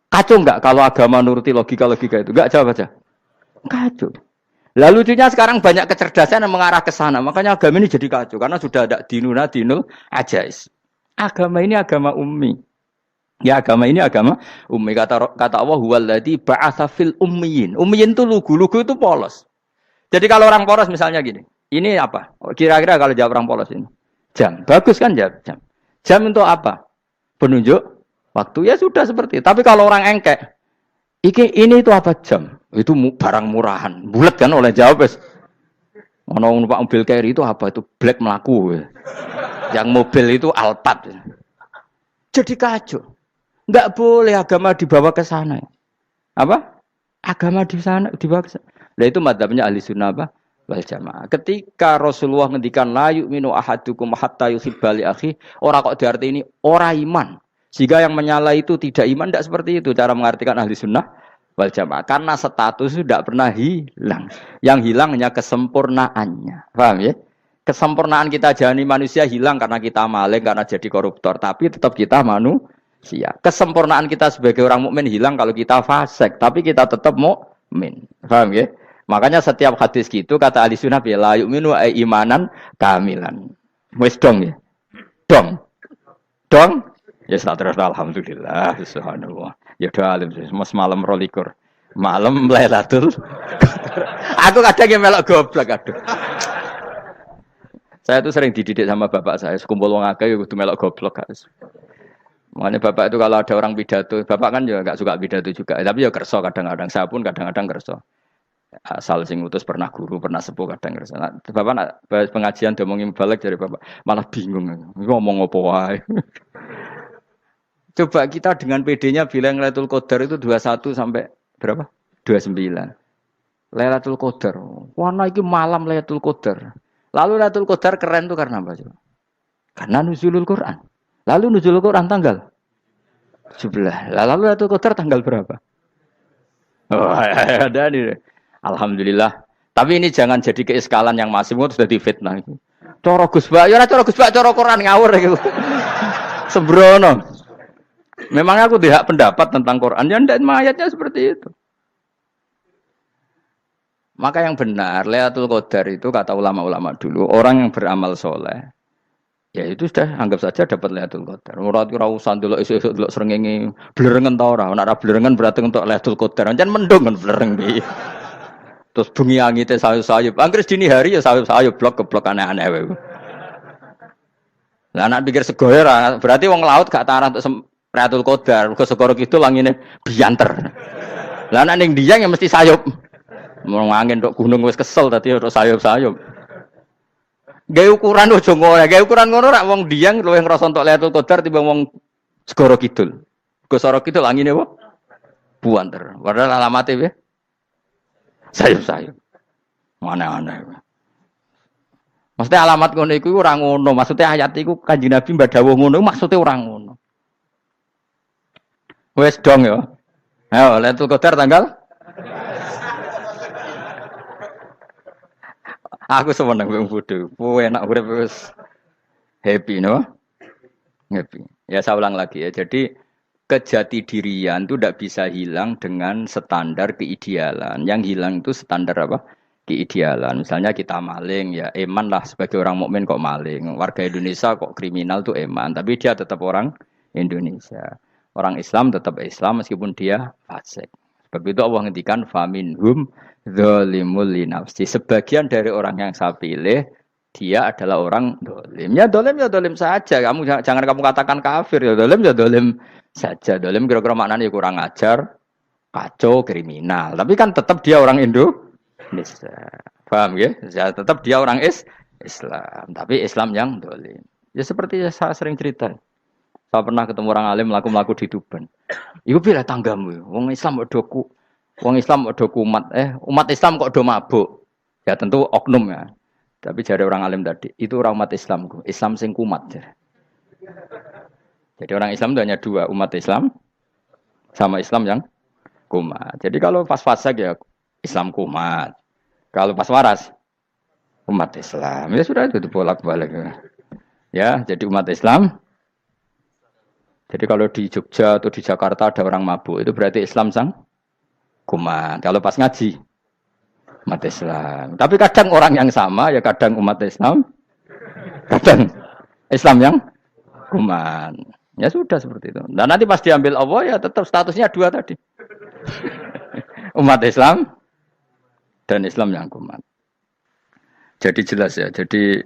Kacau enggak kalau agama nuruti logika-logika itu? Enggak, jawab aja. Kacau. Lalu lucunya sekarang banyak kecerdasan yang mengarah ke sana. Makanya agama ini jadi kacau karena sudah ada dinul ajais. Agama ini agama ummi. Ya agama ini agama ummi. Kata Allah huwallazi ba'atsa fil ummiyin. Ummiyin itu lugu itu polos. Jadi kalau orang polos misalnya gini. Ini apa? Kira-kira kalau jawab orang polos ini. Jam. Bagus kan jam. Jam untuk apa? Penunjuk waktu. Ya sudah seperti itu. Tapi kalau orang engkek. Ini itu apa jam? Itu barang murahan. Bulat kan oleh jawab. Ono numpak mobil carry itu apa? Itu black melaku. Yang mobil itu Alphard. Jadi kacau. Enggak boleh agama dibawa ke sana. Apa? Agama di sana dibawa ke sana. Nah itu madzhabnya ahli sunnah apa? Wal jamaah. Ketika Rasulullah ngendikan la yu'minu ahadukum hatta yuhibba li akhi, ora kok diarti ini ora iman. Jika yang menyala itu tidak iman, tidak seperti itu cara mengartikan ahli sunnah wal jamaah. Karena status itu tidak pernah hilang. Yang hilang hanya kesempurnaannya. Paham ya? Kesempurnaan kita jadi manusia hilang karena kita maling, karena jadi koruptor. Tapi tetap kita manusia. Kesempurnaan kita sebagai orang mukmin hilang kalau kita fasik. Tapi kita tetap mukmin. Paham ya? Makanya setiap hadis gitu kata ahli sunnah la yu'minu imanan kamilan. Wis dong ya. Dong. Ya terus alhamdulillah subhanallah. Ya doa alim mas malam 22. Malam Lailatul. Aku kadang yang melok goblok aduh. Saya tuh sering dididik sama bapak saya, sekumpul wong akeh ya kudu melok goblok guys. Makanya bapak itu kalau ada orang pidato, bapak kan juga enggak suka pidato juga, tapi ya kerso kadang-kadang, saya pun kadang-kadang kerso. Asal sing utus pernah guru, pernah sepuh kadang kerso. Nah, bapak nak pengajian diomongin balik dari bapak, malah bingung. Ngomong apa wae. Coba kita dengan PD-nya bilang Lailatul Qadar itu 21 sampai berapa? 29. Lailatul Qadar. Warna iki malam Lailatul Qadar. Lalu Lailatul Qadar keren tuh karena apa coba? Karena nuzulul Quran. Lalu nuzulul Quran tanggal 17. Lalu Lailatul Qadar tanggal berapa? Oh, ada nih. Alhamdulillah. Tapi ini jangan jadi keiskalan yang masih sudah difitnah. Coro Gus Bak, ya coro Gus Bak, coro Quran ngawur gitu. Sembrono. Memang aku tidak pendapat tentang Quran, ya dan ayatnya seperti itu. Maka yang benar, Lailatul Qadar itu kata ulama-ulama dulu, orang yang beramal soleh, ya itu sudah anggap saja dapat Lailatul Qadar. Murat ora usah ndelok esuk-esuk ndelok srengenge blerengen ta ora, nek ora blerengen berarti untuk Lailatul Qadar. Jan mendung kan blereng piye. Terus bengi angite sayup-sayup. Anggere dini hari ya sayup-sayup blok aneh-aneh wae. Lah anak pikir segoyo ora, berarti wong laut gak tarah untuk Lailatul Qadar, mergo segoro kidul langine bianter. Lah anak ning Dieng ya mesti sayup. Mau angin tok gunung wis kesel tadi tok sayup-sayup. Gawe ukuran ojo ngono, gawe ukuran ngono rak wong Dieng luwih ngrasa entuk Lailatul Qadar timbang wong segoro kidul. Segoro kidul angine apa? Buanter. Padahal alamate piye? Sayup-sayup. Mana-mana. Maksudnya alamat ngono iku ora ngono, maksudnya ayat iku Kanjeng Nabi mbak dawuh ngono maksudnya ora ngono. Wes dong ya. Ayo Lailatul Qadar tanggal aku seneng wong bodho. Kowe enak urip wis happy no? Happy. Ya saya ulang lagi ya. Jadi kejati dirian itu tidak bisa hilang dengan standar keidealan. Yang hilang itu standar apa? Keidealan. Misalnya kita maling ya eman lah sebagai orang mukmin kok maling. Warga Indonesia kok kriminal tuh eman, tapi dia tetap orang Indonesia. Orang Islam tetap Islam meskipun dia fasik. Sebab itu Allah ngendikan faminhum zalimul linafsi. Sebagian dari orang yang saya pilih dia adalah orang dolim. Ya dolim saja. Kamu jangan kamu katakan kafir ya dolim saja. Dolim kira-kira maknanya kurang ajar, kacau, kriminal. Tapi kan tetap dia orang Indonesia. Paham ya? Ya tetap dia orang Islam. Tapi Islam yang dolim. Ya seperti saya sering cerita. Saya pernah ketemu orang alim melaku di Tuban. Iku pilih tanggamu. Wong Islam kok do kumat. Umat Islam kok do mabuk. Ya tentu oknum ya. Tapi jari orang alim tadi, itu orang umat Islamku. Islam sing kumat. Jadi orang Islam itu hanya dua, umat Islam sama Islam yang kumat. Jadi kalau pas fasik ya Islam kumat. Kalau pas waras umat Islam. Ya sudah itu bolak-balik. Ya, jadi umat Islam. Jadi kalau di Jogja atau di Jakarta ada orang mabuk, itu berarti Islam sang kumat. Kalau pas ngaji umat Islam. Tapi kadang orang yang sama ya kadang umat Islam, kadang Islam yang kuman. Ya sudah seperti itu. Dan nanti pas diambil Allah ya tetap statusnya dua tadi. Umat Islam dan Islam yang kuman. Jadi jelas ya. Jadi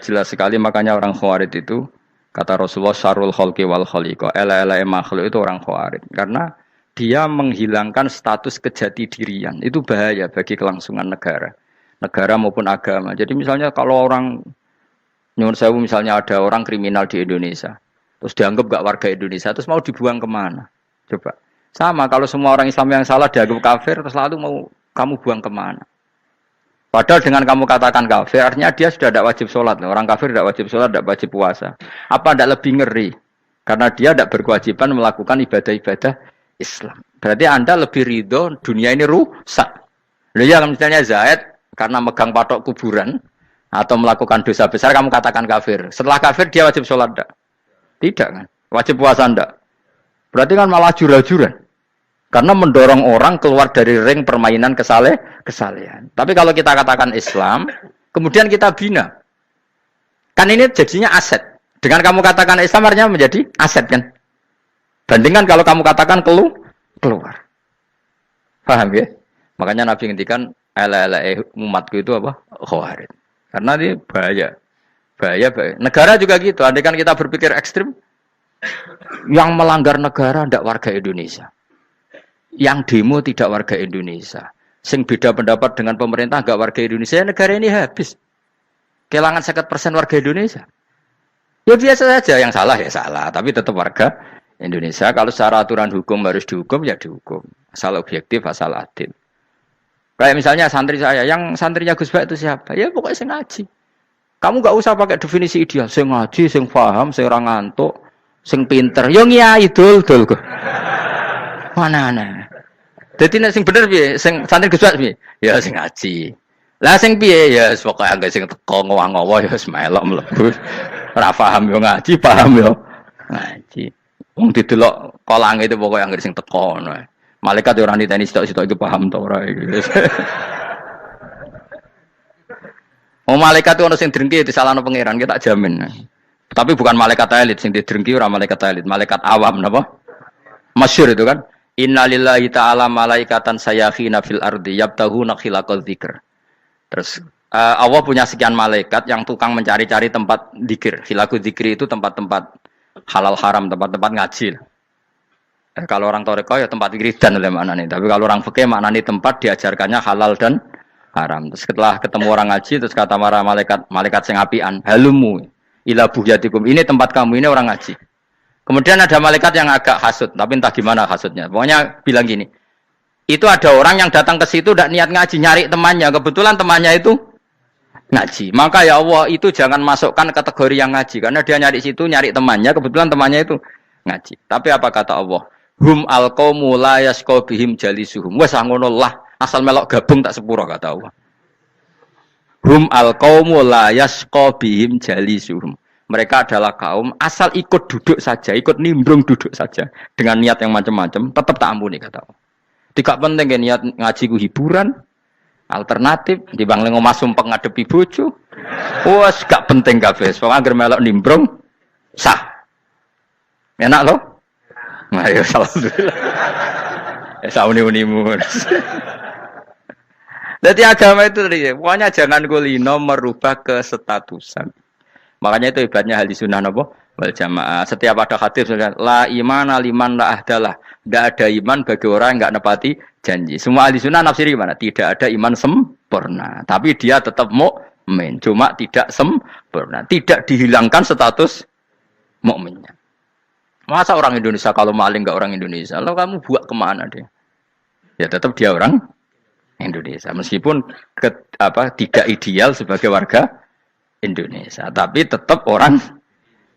jelas sekali makanya orang Khawarij itu kata Rasulullah syarrul khalqi wal khaliqa. Ela-ela makhluk itu orang Khawarij. Karena dia menghilangkan status kejati dirian. Itu bahaya bagi kelangsungan negara. Negara maupun agama. Jadi misalnya kalau orang nyuwun sewu misalnya ada orang kriminal di Indonesia, terus dianggap gak warga Indonesia, terus mau dibuang kemana? Coba. Sama kalau semua orang Islam yang salah dianggap kafir, terus lalu mau kamu buang kemana? Padahal dengan kamu katakan kafir, artinya dia sudah tidak wajib sholat. Orang kafir tidak wajib sholat, tidak wajib puasa. Apa tidak lebih ngeri? Karena dia tidak berkewajiban melakukan ibadah-ibadah Islam. Berarti Anda lebih ridho dunia ini rusak. Lalu ya misalnya Zaid karena megang patok kuburan atau melakukan dosa besar kamu katakan kafir. Setelah kafir dia wajib sholat enggak? Tidak kan? Wajib puasa enggak? Berarti kan malah jura-juran. Karena mendorong orang keluar dari ring permainan kesalehan. Tapi kalau kita katakan Islam, kemudian kita bina. Kan ini jadinya aset. Dengan kamu katakan Islam artinya menjadi aset kan? Bandingkan kalau kamu katakan keluar. Paham ya? Makanya Nabi ngendikan ala umatku itu apa? Khawarij. Karena ini bahaya. Bahaya. Negara juga gitu. Andai kan kita berpikir ekstrim, yang melanggar negara tidak warga Indonesia. Yang demo tidak warga Indonesia. Sing beda pendapat dengan pemerintah enggak warga Indonesia. Negara ini habis. Kehilangan 50% warga Indonesia. Ya biasa saja. Yang salah ya salah. Tapi tetap warga Indonesia. Kalau secara aturan hukum harus dihukum ya dihukum. Asal objektif, asal adil. Kayak misalnya santri saya, yang santrinya Gus Bak itu siapa? Ya pokoknya sing ngaji. Kamu gak usah pakai definisi ideal. Sing ngaji, sing paham, sing ora ngantuk, sing pinter. Yo ngiyai dul kok. Mana. Dadi nek sing bener piye? Sing santri Gus Bak piye? Ya sing ngaji. Lah sing piye? Ya pokoke anggo sing teko ngowah-ngowah ya wis melok mlebu. Ora paham yo ngaji, paham yo ngaji. Wong didelok kolange itu pokoke anggo sing teko ngono. Malaikat orang di tenis sitok-sitok itu paham tau ora iki. Oh malaikat itu ono sing drengki disalahno pangeran kita jamin. Tapi bukan malaikat elit sing didrengki ora malaikat elit, malaikat awam napa? Masyhur itu kan. Innalillahi ta'ala malaikatan sayakhina fil ardi yabtahuna khilaqal dzikr. Terus Allah punya sekian malaikat yang tukang mencari-cari tempat dzikir. Khilaqul dzikri itu tempat-tempat halal haram, tempat-tempat ngaji. Kalau orang toreko ya tempat wiridan oleh maknanya. Tapi kalau orang fikih maknanya tempat diajarkannya halal dan haram. Terus setelah ketemu orang ngaji, terus kata para malaikat sing apian, halumu ila buhyatikum. Ini tempat kamu, ini orang ngaji. Kemudian ada malaikat yang agak hasud, tapi entah gimana hasudnya. Pokoknya bilang gini, itu ada orang yang datang ke situ tidak niat ngaji, nyari temannya. Kebetulan temannya itu ngaji. Maka ya Allah itu jangan masukkan kategori yang ngaji, karena dia nyari situ, nyari temannya. Kebetulan temannya itu ngaji. Tapi apa kata Allah? Hum alqaumu la yasqa bihim jalisuhum. Wes ngono lah, asal melok gabung tak sepuro kata Allah. Hum alqaumu la yasqa bihim jalisuhum. Mereka adalah kaum asal ikut duduk saja, ikut nimbrung duduk saja dengan niat yang macam-macam, tetap tak ampuni kata Allah. Tidak penting ke niat ngaji ku hiburan, alternatif dibang lengo masumpeng ngadepi bojo. Wes gak penting kabeh. Pokoke anggere melok nimbrung sah. Enak loh? Nah, ya alhamdulillah. Ya sauni-unimu. Jadi agama itu tadi, pokoknya jangan kulino merubah kesestatusan. Makanya itu hebatnya ahli sunnah napa? Wal jamaah. Setiap ada hadis la imana liman la ahdalah. Tidak ada iman bagi orang yang enggak nepati janji. Semua ahli sunnah nafsiri gimana? Tidak ada iman sempurna, tapi dia tetap mukmin. Cuma tidak sempurna, tidak dihilangkan status mukminnya. Masa orang Indonesia kalau maling enggak orang Indonesia? Lalu kamu buat kemana dia? Ya tetap dia orang Indonesia. Meskipun tidak ideal sebagai warga Indonesia, tapi tetap orang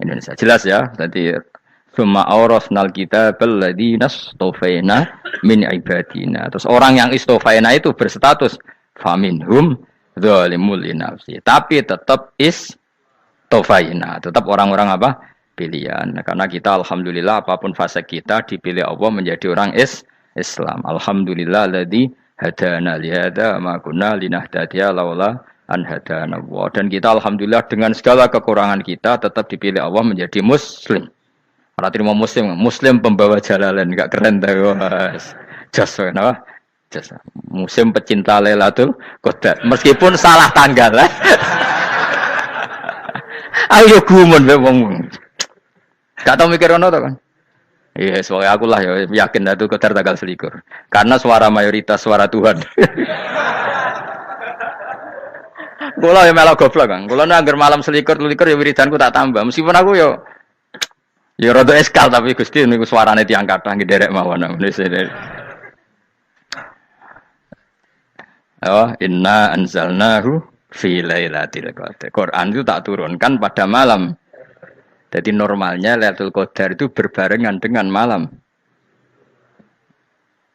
Indonesia. Jelas ya. Tadi summa awrasnal kitabal ladzina istofaina min ibadina. Terus orang yang istofaina itu berstatus faminhum zalimul linafsi. Tapi tetap istofaina, tetap orang-orang apa? Pilihan. Karena kita alhamdulillah apapun fase kita dipilih Allah menjadi orang Islam. Alhamdulillah alladzi hadana lihada ma kunna linahtadiya laula an hadana Allah. Dan kita alhamdulillah dengan segala kekurangan kita tetap dipilih Allah menjadi muslim. Ora terima muslim pembawa jalalain, enggak keren ta Mas. Jos kenapa? Jos. Muslim pecinta Lailatul Qadar. Meskipun salah tanggal. Ayo gumun wae wong. Gak tau mikir ono to kan? Iya, soalnya aku lah ya yakin Lailatul Qadar tanggal 21. Karena suara mayoritas suara Tuhan. Kula ya melok goblok kan. Kula nek anggar malam 21 ya wiridanku tak tambah. Meskipun aku ya rada eskal tapi Gusti niku suarane tiyang kathah nderek mawon. Oh, inna anzalnahu fi lailatul qadar. Quran itu tak turunkan pada malam. Jadi normalnya Lailatul Qadar itu berbarengan dengan malam.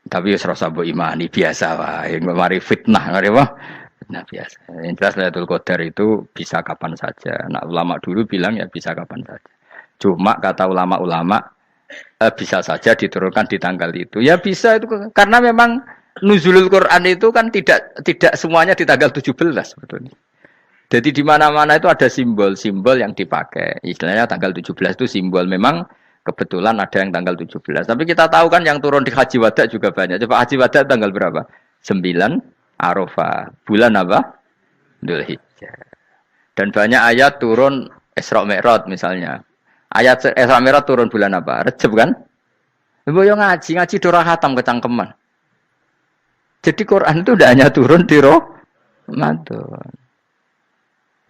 Tapi wis rasa mbok imani biasa wae, mari fitnah ngare wah. Nah biasa. Yang jelas Lailatul Qadar itu bisa kapan saja. Nah ulama dulu bilang ya bisa kapan saja. Cuma kata ulama-ulama bisa saja diturunkan di tanggal itu. Ya bisa itu karena memang nuzulul Quran itu kan tidak semuanya di tanggal 17 sebetulnya. Jadi di mana-mana itu ada simbol-simbol yang dipakai. Istilahnya tanggal 17 itu simbol memang kebetulan ada yang tanggal 17. Tapi kita tahu kan yang turun di Haji Wada juga banyak. Coba Haji Wada tanggal berapa? 9 Arafah. Bulan apa? Dzulhijjah. Dan banyak ayat turun Isra Mi'raj misalnya. Ayat Isra Mi'raj turun bulan apa? Rejab kan? Ibu yang ngaji dora khatam kecangkeman. Jadi Quran itu tidak hanya turun di Ramadan.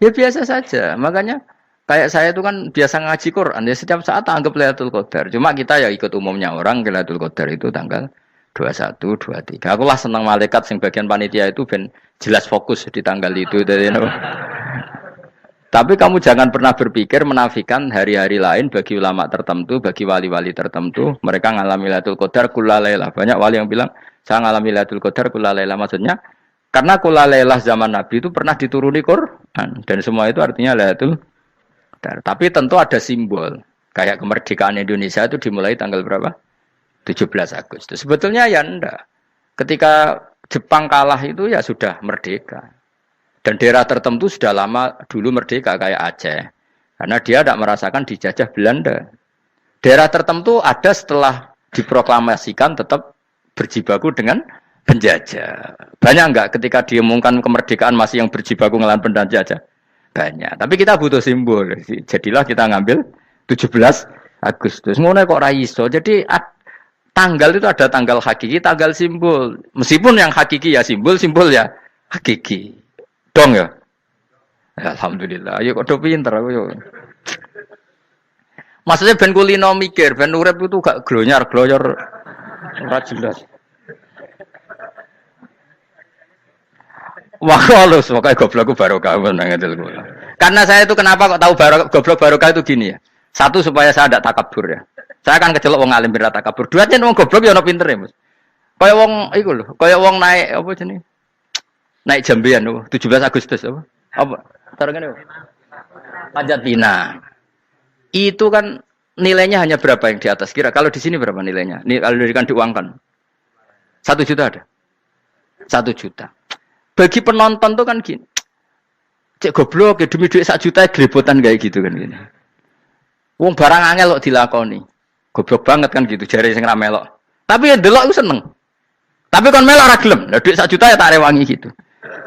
Ya biasa saja. Makanya kayak saya itu kan biasa ngaji Quran. Ya setiap saat anggap Lailatul Qadar. Cuma kita ya ikut umumnya orang Lailatul Qadar itu tanggal 21, 23. Aku lah senang malaikat sing bagian panitia itu ben jelas fokus di tanggal itu. Tapi kamu jangan pernah berpikir menafikan hari-hari lain bagi ulama tertentu, bagi wali-wali tertentu. Mereka ngalami Lailatul Qadar kulalailah. Banyak wali yang bilang, saya ngalami Lailatul Qadar kulalailah. Maksudnya, karena kulalailah zaman Nabi itu pernah dituruni Quran. Dan semua itu artinya Lailatul Qadar. Tapi tentu ada simbol. Kayak kemerdekaan Indonesia itu dimulai tanggal berapa? 17 Agustus. Sebetulnya ya enggak. Ketika Jepang kalah itu ya sudah merdeka. Dan daerah tertentu sudah lama dulu merdeka kayak Aceh. Karena dia tidak merasakan dijajah Belanda. Daerah tertentu ada setelah diproklamasikan tetap berjibaku dengan penjajah. Banyak enggak ketika diumumkan kemerdekaan masih yang berjibaku ngelawan penjajah? Banyak. Tapi kita butuh simbol. Jadilah kita ngambil 17 Agustus. Ngono kok ra iso. Jadi tanggal itu ada tanggal hakiki, tanggal simbol. Meskipun yang hakiki ya simbol ya hakiki. Dong ya? Alhamdulillah. Ayo kok pinter aku yo. Maksudnya ben kulino mikir, ben urip itu gak glonyar-glonyor ora jelas. Wah, halus, pokoknya goblokku barokah menangatil kula. Karena saya itu kenapa kok tahu goblok barokah itu gini ya. Satu supaya saya tidak takabur ya. Saya akan kecelok wong alim bir takabur. Dua jen wong goblok ya ono pinter ya, Mas. Kaya wong iku lho, kaya wong naik apa jenenge? Naik jambean lho, 17 Agustus apa? Apa? Tarengane apa? Panjat Pinang. Itu kan nilainya hanya berapa yang di atas kira? Kalau di sini berapa nilainya? Kalau diberikan diuangkan. 1 juta ada? 1 juta. Bagi penonton tuh kan gini. Cek goblok ya demi duit 1 juta grebotan kayak gitu kan gini. Wong barang angel kok dilakoni. Goblok banget kan gitu jare sing ra melok. Tapi ya delok ku seneng. Tapi kon melok ra gelem. Lah duit 1 juta ya tak rewangi gitu.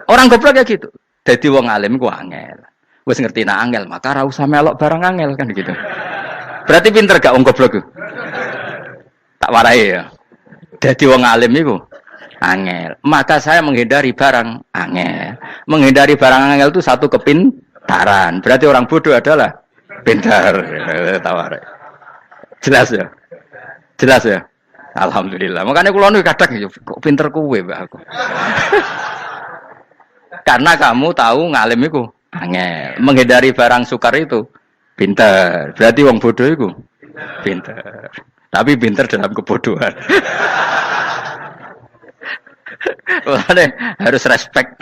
Orang goblok ya gitu. Dadi wong alim ku angel. Wis ngerti nak angel maka ra usah melok barang angel kan gitu. Berarti pinter gak wong goblok ku? Tak warai ya. Dadi wong alim iku angel. Maka saya menghindari barang angel. Menghindari barang angel itu satu kepintaran. Berarti orang bodoh adalah pintar. Tawar. Jelas ya? Jelas ya? Alhamdulillah. Makanya kula nu kadang kok pinter kowe, Mbak aku. Karena kamu tahu ngalim iku angel. Menghindari barang sukar itu pintar. Berarti wong bodoh iku pintar. Tapi pintar dalam kebodohan. Makanya harus respect.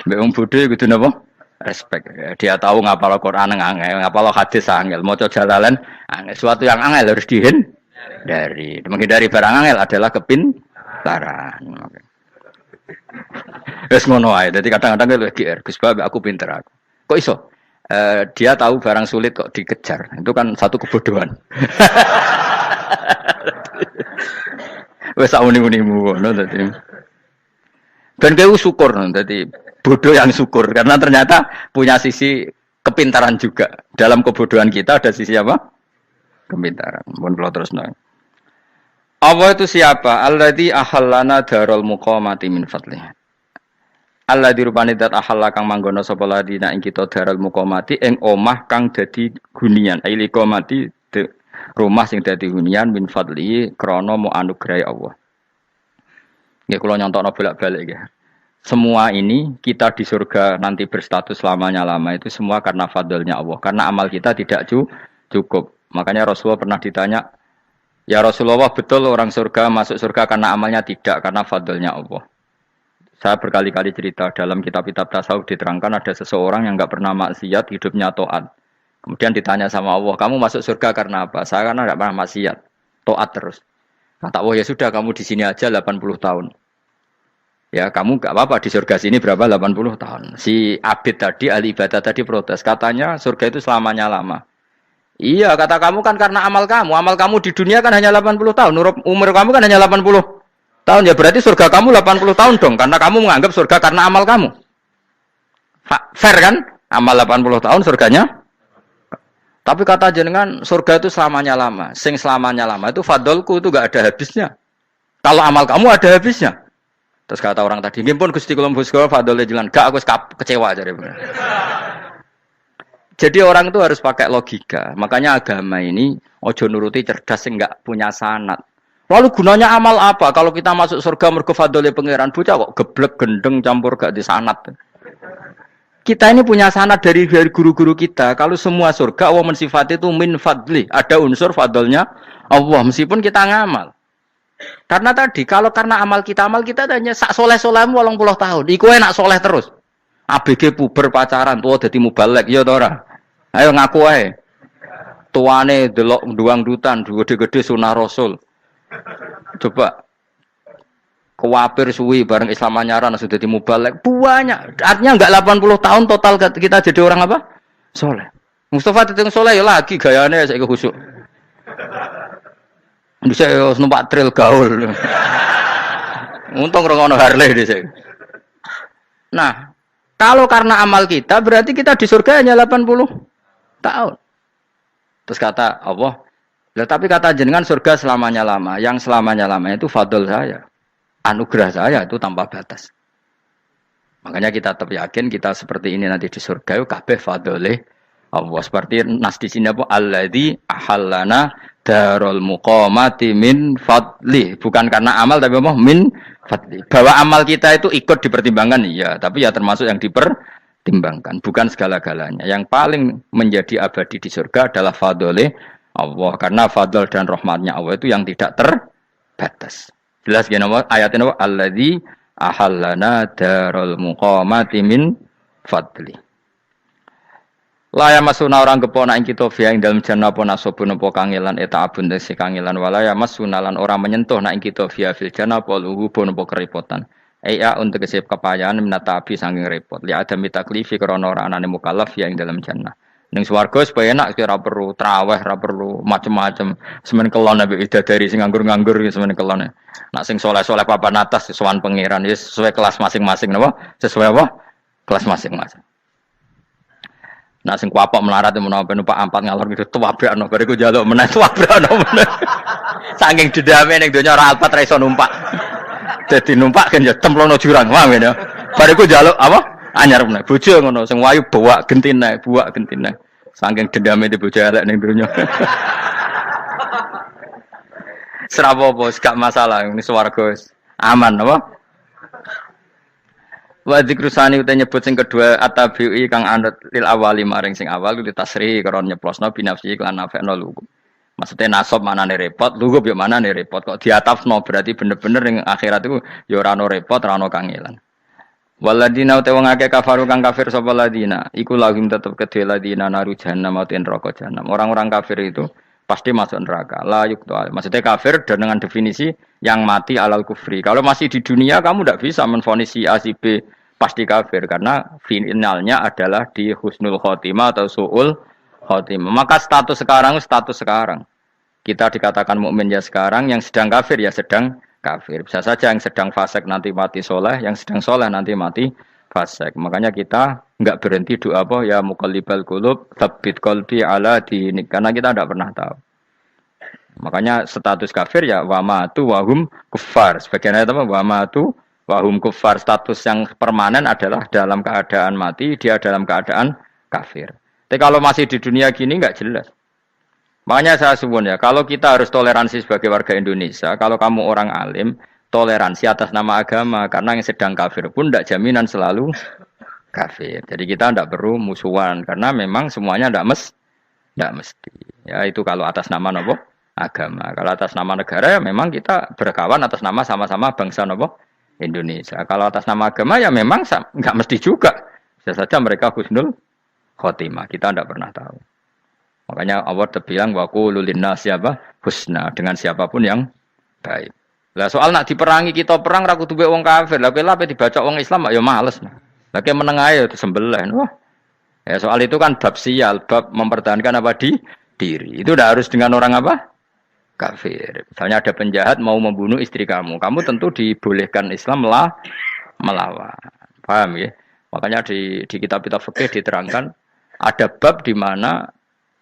Mbak wong bodoh kudu napa? Respect. Dia tahu ngapal Quran angel, ngapal hadis angel, maca jalalan angel. Suatu yang angel harus dihindari. Menghindari barang angel adalah kepintaran. Wes ngono ae. Dadi kadang-kadang lu GR, Gus Bab aku pinter aku. Kok iso? Dia tahu barang sulit kok dikejar. Itu kan satu kebodohan. Wes sauni-unimu ngono dadi. Ben kowe syukur dadi bodoh yang syukur karena ternyata punya sisi kepintaran juga. Dalam kebodohan kita ada sisi apa? Kepintaran. Mun kula terusno. Allah itu siapa? Alladzi ahallana darul muqamati min fadlih. Allah dirupani dat ahalla kang manggono sapa ladina ing kita daral muqamati ing omah kang dadi hunian aili qamati rumah sing dadi hunian min fadli krana mu anugrahi Allah. Nggih kula nyontokno bolak-balik nggih. Semua ini kita di surga nanti berstatus lamanya-lama itu semua karena fadlnya Allah. Karena amal kita tidak cukup. Makanya Rasulullah pernah ditanya, "Ya Rasulullah, betul orang surga masuk surga karena amalnya tidak karena fadlnya Allah?" Saya berkali-kali cerita dalam kitab-kitab tasawuf diterangkan ada seseorang yang enggak pernah maksiat, hidupnya taat. Kemudian ditanya sama Allah, "Kamu masuk surga karena apa?" "Saya karena enggak pernah maksiat, taat terus." Kata Allah, "Ya sudah, kamu di sini aja 80 tahun." Ya, kamu enggak apa-apa di surga sini berapa 80 tahun. Si Abid tadi, ahli ibadah tadi protes, katanya surga itu selamanya lama. Iya, kata kamu kan karena amal kamu di dunia kan hanya 80 tahun, umur kamu kan hanya 80 tahun, ya berarti surga kamu 80 tahun dong, karena kamu menganggap surga karena amal kamu. Fair kan? Amal 80 tahun surganya. Tapi kata jenengan surga itu selamanya lama. Sing selamanya lama itu fadolku itu gak ada habisnya. Kalau amal kamu ada habisnya. Terus kata orang tadi, "Nggih pun Gusti kula mbusga fadole jalan." Gak, aku kecewa jare. Jadi orang itu harus pakai logika. Makanya agama ini ojo nuruti cerdas sing gak punya sanad. Lalu gunanya amal apa? Kalau kita masuk surga mergo fadhole pangeran, bocah kok geblek gendeng campur gak disanad. Kita ini punya sanad dari guru-guru kita. Kalau semua surga Allah mensifati itu min fadli, ada unsur fadlnya Allah meskipun kita ngamal. Karena tadi kalau karena amal kita hanya sak soleh-solehmu 80 tahun. Iku enak soleh terus. ABG puber pacaran tua dadi mubalek ya ta ora? Ayo ngaku ae. Tuane delok nduang dutan, gede-gede sunah Rasul. Coba kuwapir suwi bareng Islam anyaran sudah dimubalek banyak. Artinya enggak 80 tahun total kita jadi orang apa? Soleh. Mustafa teteng soleh ya lagi gayane saiki khusuk. Bisa numpak trail gaul. Untung ngono Harley dhisik. Nah, kalau karena amal kita berarti kita di surga hanya 80 tahun. Terus kata Allah, "Lah tapi kata jenengan surga selamanya lama. Yang selamanya lama itu fadl saya. Anugerah saya itu tanpa batas." Makanya kita tetap yakin kita seperti ini nanti di surga itu kabeh fadlih Allah. Seperti nas di sini apa? Alladzi ahallana darul muqamati min fadli. Bukan karena amal tapi apa? Min fadli. Bahwa amal kita itu ikut dipertimbangkan iya, tapi ya termasuk yang dipertimbangkan, bukan segala-galanya. Yang paling menjadi abadi di surga adalah fadlih Allah, karena fadl dan rahmatnya Allah itu yang tidak terbatas. Jelas gini ayatnya apa? Alladzi ahallana darul muqamati min fadli. Laya masuna orang kepona ing kita via ing dalam jannah apa nasobun apa kangelan eta abun desi kangelan walaya masuna lan orang menyentuh nak ing kita via fil jannah apa luhubun apa kerepotan. Aya untuk kesep kepayahan minata api saking repot. Li ada mitaklifi krana ora anane mukallaf via ing dalam jannah. Ning swarga supaya enak ora perlu traweh, ora perlu macam-macam. Semen kelon ambek idadari sing nganggur-nganggur semen kelon. Nak sing saleh-saleh papan atas sowan pangeran wis sesuai kelas masing-masing napa? Sesuai apa? Kelas masing-masing. Nah sing kuapok melarat menawa numpak ampat ngalor gitu tuwabrakno bariku njaluk meneh tuwabrakno meneh. Saking dendame ning donya ora alpat ra iso numpak. Dadi numpak kan ya templono jurang wae ya. Bariku njaluk apa? Anyar meneh. Bojo ngono sing wayu buak gentine. Saking dendame di bojo elek ning donya. Serapopo gak masalah ini swarga aman apa? Wa dzikrusani uta nyebut sing kedua atabi'i kang anut lil awali maring sing awal li tasri karo nyeplosno binafsi lan nafekno lugu. Maksudnya nasab manane repot, lugu yo manane repot kok diatafno berarti bener-bener ning akhirat iku ya ora ono repot, ora ono kangelan. Waladina uta wong akeh kafaru kang kafir sapa ladina, iku lahum tetep kedhe ladina naru jahannam atin neraka jahannam. Orang-orang kafir itu pasti masuk neraka. La yuqtal. Maksudnya kafir dan dengan definisi yang mati alal kufri. Kalau masih di dunia kamu tidak bisa menvonis si A si B pasti kafir karena finalnya adalah di husnul khotimah atau suul khotimah. Maka status sekarang. Kita dikatakan mukmin ya sekarang, yang sedang kafir ya sedang kafir. Bisa saja yang sedang fasik nanti mati soleh, yang sedang soleh nanti mati fasik. Makanya kita enggak berhenti doa apa ya muqallibal qulub tsabbit qalbi ala dinik, karena kita tidak pernah tahu. Makanya status kafir ya wa matu wa hum kuffar. Sebagian ayat apa wa matu wa hum kuffar, status yang permanen adalah dalam keadaan mati, dia dalam keadaan kafir. Tapi kalau masih di dunia gini enggak jelas. Makanya saya suwun ya, kalau kita harus toleransi sebagai warga Indonesia, kalau kamu orang alim, toleransi atas nama agama, karena yang sedang kafir pun tidak jaminan selalu kafir. Jadi kita tidak perlu musuhan, karena memang semuanya tidak mesti. Ya itu kalau atas nama nopo agama. Kalau atas nama negara ya memang kita berkawan atas nama sama-sama bangsa nopo Indonesia. Kalau atas nama agama ya memang nggak mesti juga. Bisa saja mereka husnul khotimah. Kita tidak pernah tahu. Makanya Allah terbilang wa qulu linnasi apa husna, dengan siapapun yang baik. Lah soal nak diperangi kita perang ra kudu wong kafir. Lah kowe lape dibaca wong Islam ya males. Lah kowe meneng ae disembelih. Wah. Ya soal itu kan bab sial, bab mempertahankan apa diri. Itu udah harus dengan orang apa? Kafir. Misalnya ada penjahat mau membunuh istri kamu, kamu tentu dibolehkan Islam melawan. Paham ya? Makanya di kitab-kitab fikih diterangkan ada bab di mana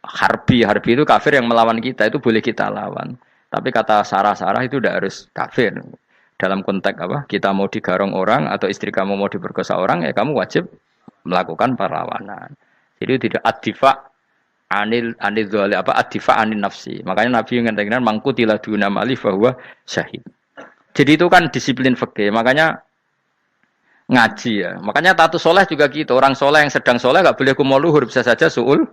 harbi itu kafir yang melawan kita, itu boleh kita lawan. Tapi kata sarah-sarah itu tidak harus kafir. Dalam konteks apa? Kita mau digarong orang atau istri kamu mau diperkosa orang, ya kamu wajib melakukan perlawanan. Jadi tidak adifa anil dzali apa adifa anin nafsi. Makanya Nabi mengatakan mangkutila duna mali bahwa syahid. Jadi itu kan disiplin fikih. Makanya ngaji ya. Makanya tatus soleh juga gitu. Orang soleh yang sedang soleh nggak boleh kumuluhur, bisa saja suul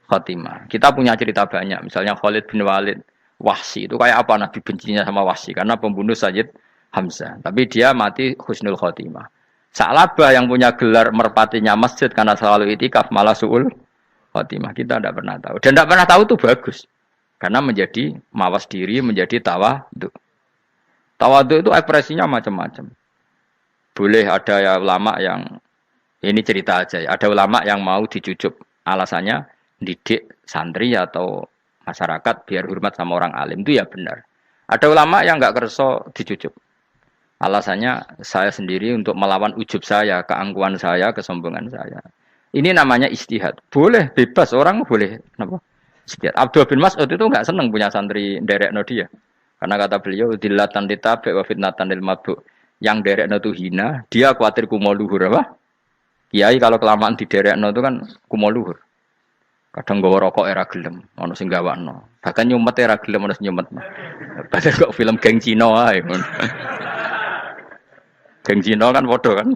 khotimah. Kita punya cerita banyak. Misalnya Khalid bin Walid, Wahsy itu kayak apa Nabi bencinya sama Wahsy karena pembunuh Sayyid Hamzah. Tapi dia mati husnul khotimah. Sa'labah yang punya gelar merpatinya masjid karena selalu itikaf malah suul khotimah. Kita tidak pernah tahu. Dan tidak pernah tahu itu bagus. Karena menjadi mawas diri, menjadi tawadhu. Tawadhu itu ekspresinya macam-macam. Boleh ada ya ulama yang ini cerita aja ya. Ada ulama yang mau dicucup. Alasannya didik santri atau masyarakat biar hormat sama orang alim, itu ya benar. Ada ulama yang enggak kerso dicucup. Alasannya saya sendiri untuk melawan ujub saya, keangkuhan saya, kesombongan saya. Ini namanya istihad. Boleh, bebas, orang boleh. Kenapa? Istihad. Abdul bin Mas'ud itu enggak senang punya santri nderekno dia. Karena kata beliau, dillatan ditabe wa fitnatan lil mabuk. Yang nderekno itu hina, dia khawatir kumo luhur apa? Kiai kalau kelamaan di nderekno itu kan kumo luhur. Kadang gawa rokok era gelem, ono sing gawakno. Bahkan nyumet era gelem ono sing nyumet. Padahal kok film geng Cina ae. Geng Cina kan padha kan.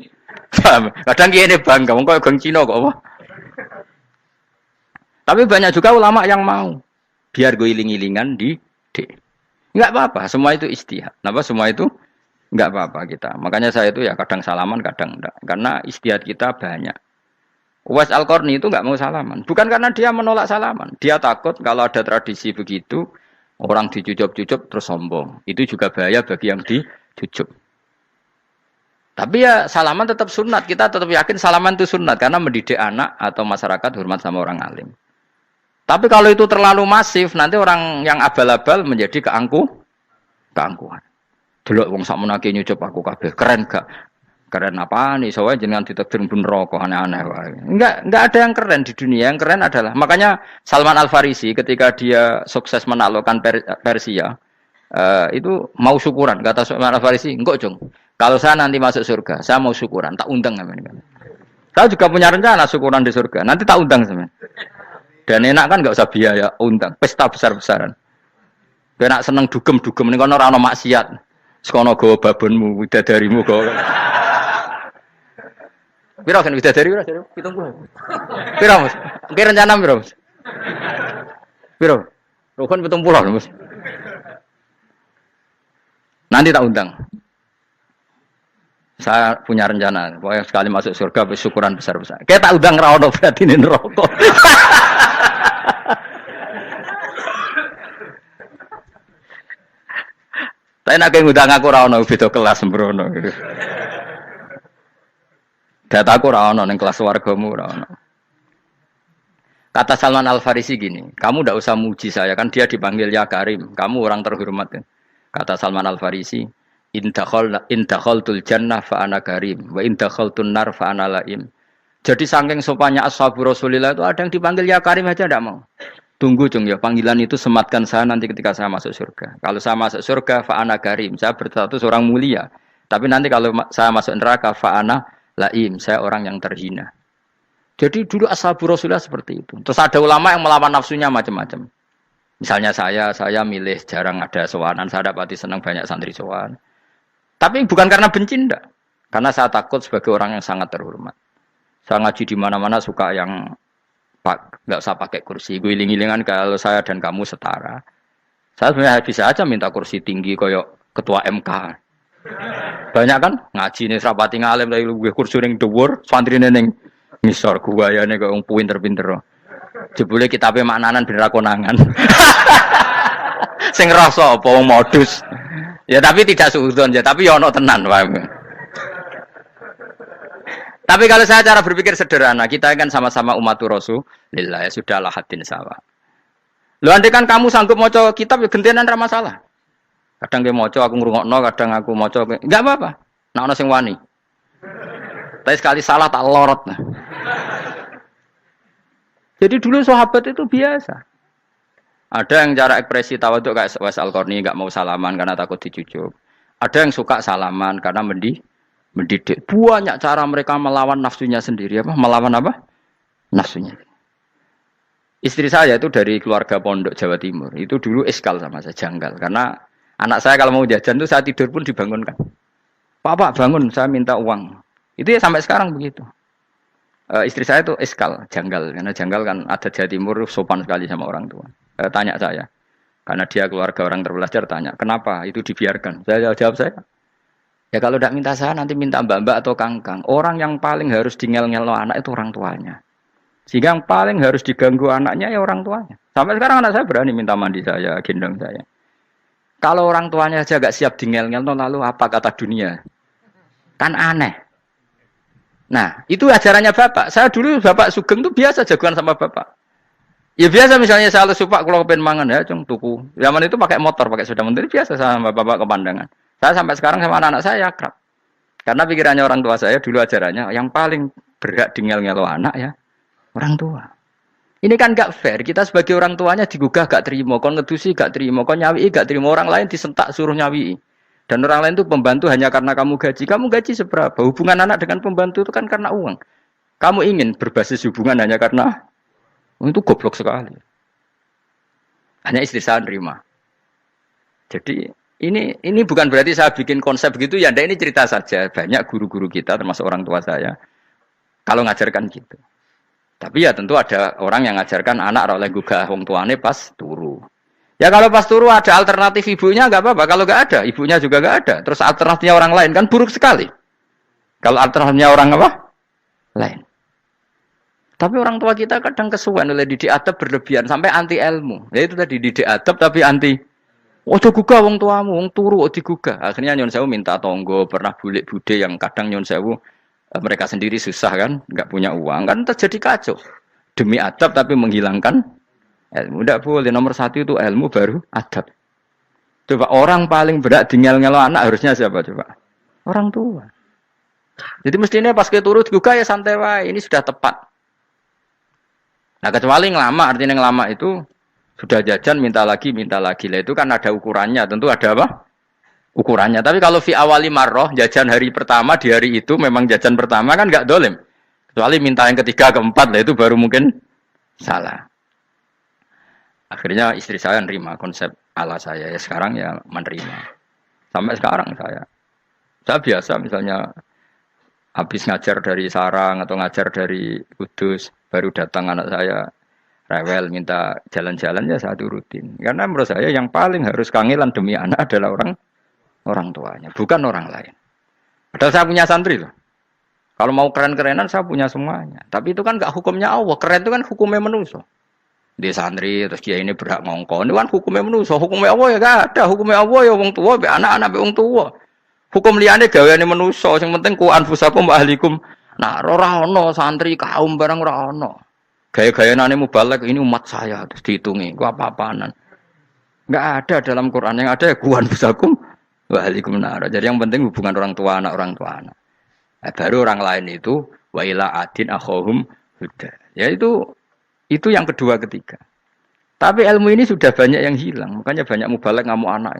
Kadang kene bangga wong kok geng Cina kok apa. Tapi banyak juga ulama yang mau biar gue iling-ilingan di enggak apa-apa, semua itu istihad. Napa semua itu enggak apa-apa kita. Makanya saya itu ya kadang salaman, kadang enggak. Karena istihad kita banyak. Uwais Al-Qarni itu enggak mau salaman. Bukan karena dia menolak salaman. Dia takut kalau ada tradisi begitu, orang dicucup-cucup terus sombong. Itu juga bahaya bagi yang dicucup. Tapi ya salaman tetap sunat. Kita tetap yakin salaman itu sunat. Karena mendidik anak atau masyarakat hormat sama orang alim. Tapi kalau itu terlalu masif, nanti orang yang abal-abal menjadi keangkuhan. Delok wong sakmenake nyucup aku kabeh. Keren gak? Keren apa nih? Soalnya jangan ditakdir pun rokok aneh-aneh. Enggak ada yang keren di dunia. Yang keren adalah makanya Salman Al Farisi ketika dia sukses menaklukkan Persia itu mau syukuran. Kata Salman Al Farisi, enggak Jong. Kalau saya nanti masuk surga, saya mau syukuran. Tak undang namanya. Saya juga punya rencana syukuran di surga. Nanti tak undang sama. Dan enak kan enggak usah biaya undang. Pesta besar-besaran. Enak seneng dugem-dugem ini kan orang maksiat. Sekono gawa babonmu, widadarimu gawa. Piro kan widadari ora 70. Piro Mas? Ki rencana piro Mas? Piro? Rukun 70 Mas. Nanti tak undang. Saya punya rencana, pokoknya sekali masuk surga syukuran besar-besar. Kayak tak undang ra ono berarti ning neraka. Tapi nak ngundang aku ra ono beda kelas sembrono. Dataku ra ono ning kelas wargamu ra ono. Kata Salman Al-Farisi gini, kamu tidak usah muji saya, kan dia dipanggil ya Karim, kamu orang terhormat. Kata Salman Al-Farisi, in dakhaltul jannah fa ana karim, wa in dakhaltun nar fa ana laim. Jadi saking sopannya ashabu Rasulillah itu ada yang dipanggil ya Karim aja tidak mau. Tunggu cung ya, panggilan itu sematkan saya nanti ketika saya masuk surga. Kalau saya masuk surga fa ana karim, saya berstatus orang mulia. Tapi nanti kalau saya masuk neraka fa ana laim, saya orang yang terhina. Jadi dulu ashabu Rasulullah seperti itu. Terus ada ulama yang melawan nafsunya macam-macam. Misalnya saya milih jarang ada sowanan, saya dapati senang banyak santri sowan. Tapi bukan karena benci enggak. Karena saya takut sebagai orang yang sangat terhormat. Saya ngaji di mana-mana suka yang enggak usah pakai kursi. Guling-gilingan kalau saya dan kamu setara. Saya sebenarnya bisa aja minta kursi tinggi koyok ketua MK. Banyak kan ngaji nih serapati ngalim dari gue kursi ning dhuwur, santri ning ngisor guayane kok wong pinter-pinter. Jebule kitabe maknanan ben ra konangan. Sing rasa apa wong modus. Ya tapi tidak suudzon ya, tapi ya ono tenan wae. Tapi kalau saya cara berpikir sederhana, kita kan sama-sama umatur Rasulillah, ya sudahlah hadin sawa. Lho andai kan kamu sanggup maca kitab ya gentenan ra masalah. Kadang ge maca aku ngrungokno, kadang aku maca enggak apa-apa. Nek ana sing wani. Tapi sekali salah tak lorot. Nah. Jadi dulu sahabat itu biasa. Ada yang cara ekspresi tawaduk kayak Wais Al-Qarni enggak mau salaman karena takut dicucuk. Ada yang suka salaman karena mendidik. Banyak cara mereka melawan nafsunya sendiri apa? Melawan apa? Nafsunya. Istri saya itu dari keluarga pondok Jawa Timur. Itu dulu eskal sama saya, janggal karena anak saya kalau mau jajan itu saya tidur pun dibangunkan. Pak bangun, saya minta uang. Itu ya sampai sekarang begitu. Istri saya itu eskal, janggal. Karena janggal kan ada Jawa Timur sopan sekali sama orang tua. Tanya saya. Karena dia keluarga orang terpelajar, tanya. Kenapa itu dibiarkan? Saya jawab saya. Ya kalau tidak minta saya, nanti minta mbak-mbak atau kangkang. Orang yang paling harus dingel-ngelo anak itu orang tuanya. Sehingga yang paling harus diganggu anaknya ya orang tuanya. Sampai sekarang anak saya berani minta mandi saya, gendong saya. Kalau orang tuanya saja gak siap dingel-ngelo, lalu apa kata dunia? Kan aneh. Nah, itu ajarannya bapak. Saya dulu bapak Sugeng itu biasa jagoan sama bapak. Ya biasa misalnya saya supak kalau pengen mangan ya, cung tuku. Zaman itu pakai motor, pakai sepeda motor biasa sama bapak kepandangan. Saya sampai sekarang sama anak-anak saya akrab. Karena pikirannya orang tua saya dulu ajarannya yang paling berhak dingel-ngelo anak ya orang tua. Ini kan gak fair. Kita sebagai orang tuanya digugah gak terima, kon ngedusi gak terima, kon nyawi gak terima, orang lain disentak suruh nyawi. Dan orang lain itu pembantu hanya karena kamu gaji. Kamu gaji seberapa? Hubungan anak dengan pembantu itu kan karena uang. Kamu ingin berbasis hubungan hanya karena itu goblok sekali. Hanya istri saya nerima. Jadi ini bukan berarti saya bikin konsep begitu ya. Ini cerita saja. Banyak guru-guru kita termasuk orang tua saya kalau ngajarkan gitu. Tapi ya tentu ada orang yang ngajarkan anak oleh gugah wong tuane pas turu. Ya kalau pas turu ada alternatif ibunya nggak apa-apa. Kalau nggak ada, ibunya juga nggak ada. Terus alternatifnya orang lain kan buruk sekali. Kalau alternatifnya orang apa? Lain. Tapi orang tua kita kadang kesuwen oleh didik adab berlebihan sampai anti ilmu. Ya itu tadi didik adab tapi anti. Ojo gugah wong tuamu, wong turu ojo digugah. Akhirnya nyon sewu minta tonggo, pernah bulik bude yang kadang nyon sewu mereka sendiri susah kan, nggak punya uang kan terjadi kacau. Demi adab tapi menghilangkan ilmu. Tidak boleh, nomor satu itu ilmu baru adab. Coba orang paling berat dingel-ngelo anak harusnya siapa coba? Orang tua. Jadi mestinya pas ke turu juga ya santai wae, ini sudah tepat. Nah kecuali ngelama, artinya ngelama itu sudah jajan minta lagi lah itu kan ada ukurannya, tentu ada apa? Ukurannya. Tapi kalau fi awali marroh jajan hari pertama di hari itu memang jajan pertama kan nggak dolim. Kecuali minta yang ketiga keempat lah itu baru mungkin salah. Akhirnya istri saya nerima konsep ala saya ya sekarang ya menerima. Sampai sekarang saya biasa misalnya habis ngajar dari Sarang atau ngajar dari Kudus baru datang anak saya rewel minta jalan-jalan ya saya turutin. Karena menurut saya yang paling harus kangelan demi anak adalah orang tuanya, bukan orang lain. Padahal saya punya santri loh. Kalau mau keren-kerenan saya punya semuanya. Tapi itu kan enggak hukumnya Allah. Keren itu kan hukumnya manusia. Di santri terus dia ini berhak ngongkon. Ini kan hukumnya manusia, hukumnya Allah ya gak ada, hukumnya Allah ya wong tua, be anak-anak be wong tua. Hukum liyane gaweane manusia, sing penting ku anfusakum wa ahlikum. Nah, ora ono santri kaum barang ora ono. Gaya-gayanane mubalek ini umat saya terus dihitungi, ku apa-apaanan. Enggak ada dalam Quran, yang ada ya ku anfusakum wa ahlikum nar. Jadi yang penting hubungan orang tua anak. Nah, baru orang lain itu wa ila adin akhahum huda. Ya itu yang kedua ketiga. Tapi ilmu ini sudah banyak yang hilang. Makanya banyak mubalek ngamuk anak.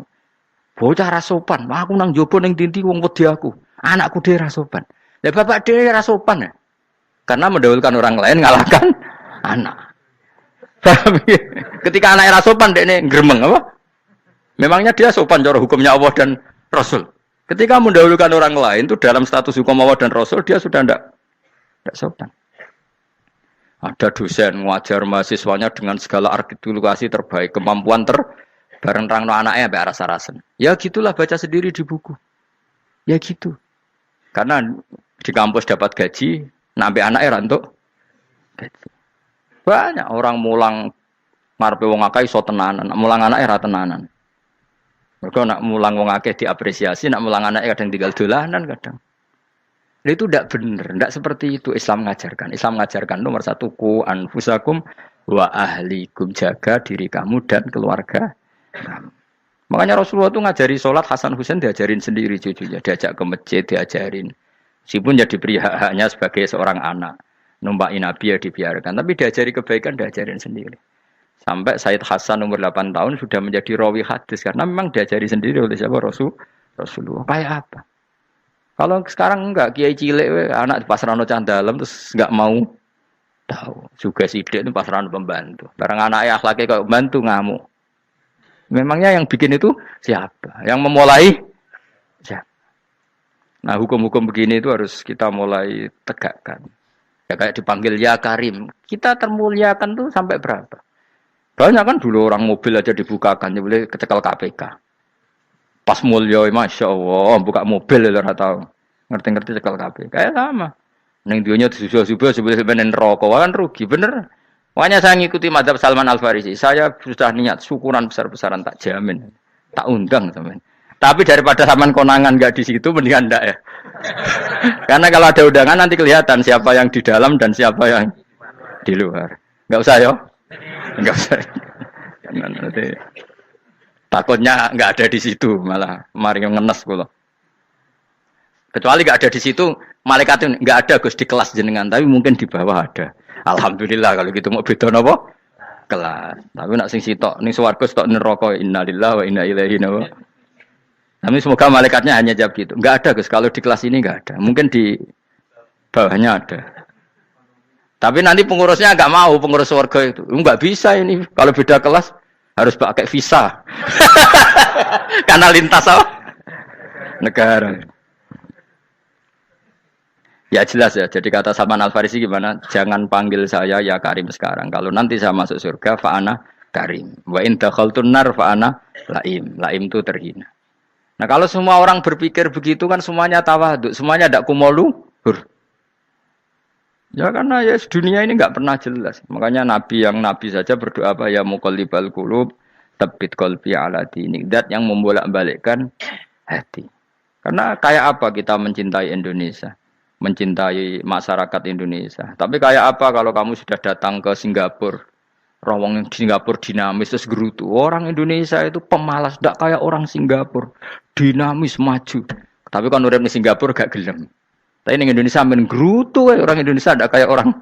Bocah ra sopan. Aku nang jopo ning tinti wong wedi aku. Anakku dhewe ra sopan. Lah bapak dhewe ra sopan ya. Karena mendahulukan orang lain ngalahkan anak. Ketika anak ra sopan dekne gremeng apa? Memangnya dia sopan cara hukumnya Allah dan Rasul. Ketika mendahulukan orang lain itu dalam status hukum Allah dan Rasul dia sudah tidak sopan. Ada dosen ngajar mahasiswanya dengan segala artikulasi terbaik, kemampuan bareng rangno anaknya sampai rasa-rasen. Ya gitulah baca sendiri di buku. Ya gitu. Karena di kampus dapat gaji, nampe anaknya rantuk gaji. Banyak orang mulang ngarepe wong akeh iso tenanan, mulang anake ra tenanan. Mergo nak mulang wong akeh diapresiasi, nak mulang anake kadang tinggal dolanan kadang. Itu tidak benar, tidak seperti itu Islam mengajarkan. Islam mengajarkan nomor satu ku anfusakum wa ahlikum, jaga diri kamu dan keluarga kamu. Makanya Rasulullah itu ngajari sholat, Hasan Husain diajarin sendiri cucunya, diajak ke masjid diajarin. Meskipun jadi beri hak-haknya sebagai seorang anak, numpaki Nabi ya dibiarkan, tapi diajari kebaikan diajarin sendiri. Sampai Said Hasan umur 8 tahun sudah menjadi rawi hadis karena memang diajari sendiri oleh siapa Rasulullah. Kayak apa? Kalau sekarang enggak, kiai cilik anak di pasrano candalem terus enggak mau tahu. Juga sidik itu pasrano pembantu. Barang anaknya akhlaknya kayak pembantu ngamuk. Memangnya yang bikin itu siapa? Yang memulai siapa? Nah, hukum-hukum begini itu harus kita mulai tegakkan. Ya kayak dipanggil ya Karim. Kita termuliakan tuh sampai berapa? Banyak kan dulu orang mobil aja dibukakan, ya boleh kecekel KPK. Pas mulia, masya Allah, buka mobil ya tahu, ngerti-ngerti cekal KPK. Kayak sama. Neng dunia subuh sebelum rokok kan rugi, bener. Makanya saya ngikuti mazhab Salman Al Farisi. Saya sudah niat syukuran besar-besaran tak jamin, tak undang teman. Tapi daripada saman konangan nggak di situ, mendingan enggak ya. Karena kalau ada undangan nanti kelihatan siapa yang di dalam dan siapa yang di luar. Nggak usah yo, nggak usah. Nanti takutnya nggak ada di situ, malah mari ngenes kula. Kecuali nggak ada di situ, malaikat itu nggak ada Gus di kelas jenengan, tapi mungkin di bawah ada. Alhamdulillah kalau gitu mau beda napa? Kelas. Tapi nak sing sitok ning swarga sitok neraka, innalillahi wa inna ilaihi raji'un. Tapi semoga malaikatnya hanya jawab gitu. Nggak ada Gus, kalau di kelas ini nggak ada. Mungkin di bawahnya ada. Tapi nanti pengurusnya nggak mau, pengurus warga itu. Nggak bisa ini, kalau beda kelas harus pakai visa. Karena lintas apa? Negara. Ya jelas ya, jadi kata Salman Al Farisi gimana? Jangan panggil saya ya Karim sekarang. Kalau nanti saya masuk surga, fa'ana Karim. Wa in dakhaltun nar fa'ana Laim. Laim itu terhina. Nah kalau semua orang berpikir begitu kan semuanya tawadhu, semuanya tidak kumoluhur. Ya karena ya dunia ini nggak pernah jelas. Makanya Nabi saja berdoa apa ya muqallibal qulub, tsabbit qalbi ala dinik. Dat yang membolak-balikkan hati. Karena kayak apa kita mencintai Indonesia? Mencintai masyarakat Indonesia. Tapi kayak apa kalau kamu sudah datang ke Singapura, rawang di Singapura dinamis terus gerutu. Orang Indonesia itu pemalas, tidak kayak orang Singapura, dinamis maju. Tapi kan urip di Singapura gak gelem. Tapi di Indonesia men gerutu, orang Indonesia tidak kayak orang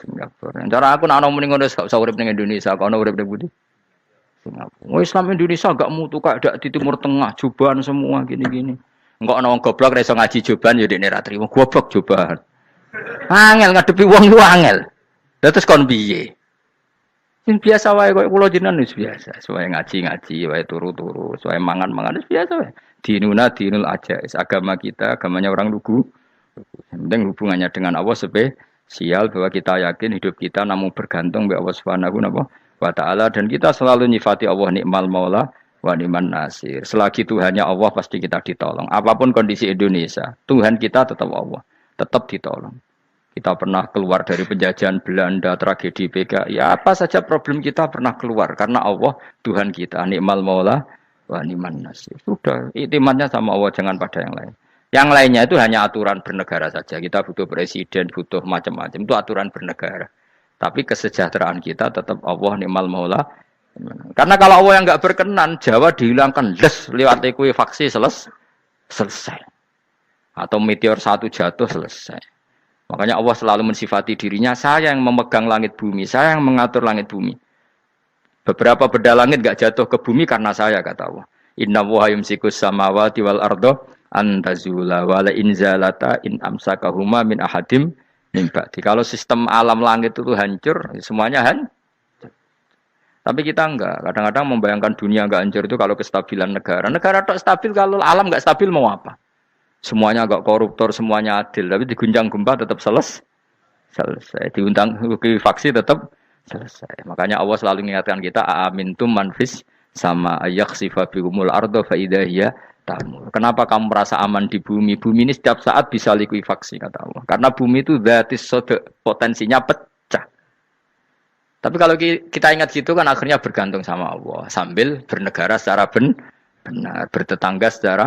Singapura. Cara aku nak ngomong ngono gak usah urip di Indonesia, kalau urip di Budi. Singapura. Islam Indonesia gak mutu kayak di Timur Tengah, cobaan semua gini-gini. Enggak ana wong goblok ra iso ngaji joban ya dekne ra trimo goblok joban. Angel ngadepi wong ku angel. Lah terus kon piye? Sing biasa wae koyo kula jenengan wis biasa. Suwe ngaji-ngaji, wae turu-turu, suwe mangan-mangan wis biasa wae. Dinul ajais, agama kita, agamanya orang lugu. Yang penting hubungannya dengan Allah spesial bahwa kita yakin hidup kita namun bergantung kepada Allah Subhanahu wa taala dan kita selalu nyifati Allah nikmal maula wa ni'man nasir. Selagi Tuhannya Allah pasti kita ditolong. Apapun kondisi Indonesia, Tuhan kita tetap Allah, tetap ditolong. Kita pernah keluar dari penjajahan Belanda, tragedi PKI. Ya apa saja problem kita pernah keluar karena Allah Tuhan kita. Nikmal Maula wa ni'man nasir. Sudah, iktimatnya sama Allah, jangan pada yang lain. Yang lainnya itu hanya aturan bernegara saja. Kita butuh presiden, butuh macam-macam. Itu aturan bernegara. Tapi kesejahteraan kita tetap Allah Nikmal Maula. Karena kalau Allah yang nggak berkenan, Jawa dihilangkan lewat ekuifaksi selesai. Atau meteor satu jatuh selesai. Makanya Allah selalu mensifati dirinya, saya yang memegang langit bumi, saya yang mengatur langit bumi. Beberapa benda langit enggak jatuh ke bumi karena saya, kata Allah. Inna wa yumsikus samawati wal ardo antazula wala inzalata in amsakahuma min ahadim min ba'di. Kalau sistem alam langit itu hancur, semuanya hancur. Tapi kita enggak. Kadang-kadang membayangkan dunia enggak hancur itu kalau kestabilan negara. Negara tak stabil, kalau alam enggak stabil mau apa? Semuanya agak koruptor, semuanya adil, tapi diguncang gempa tetap selesai. Diundang faksi tetap selesai. Makanya Allah selalu mengingatkan kita, amintum manfis sama yakhsifa bihumul ardo fa idza hiya tamur. Kenapa kamu merasa aman di bumi? Bumi ini setiap saat bisa likuifaksi, kata Allah. Karena bumi itu dzatis sode, potensinya pecah. Tapi kalau kita ingat situ kan akhirnya bergantung sama Allah sambil bernegara secara benar, bertetangga secara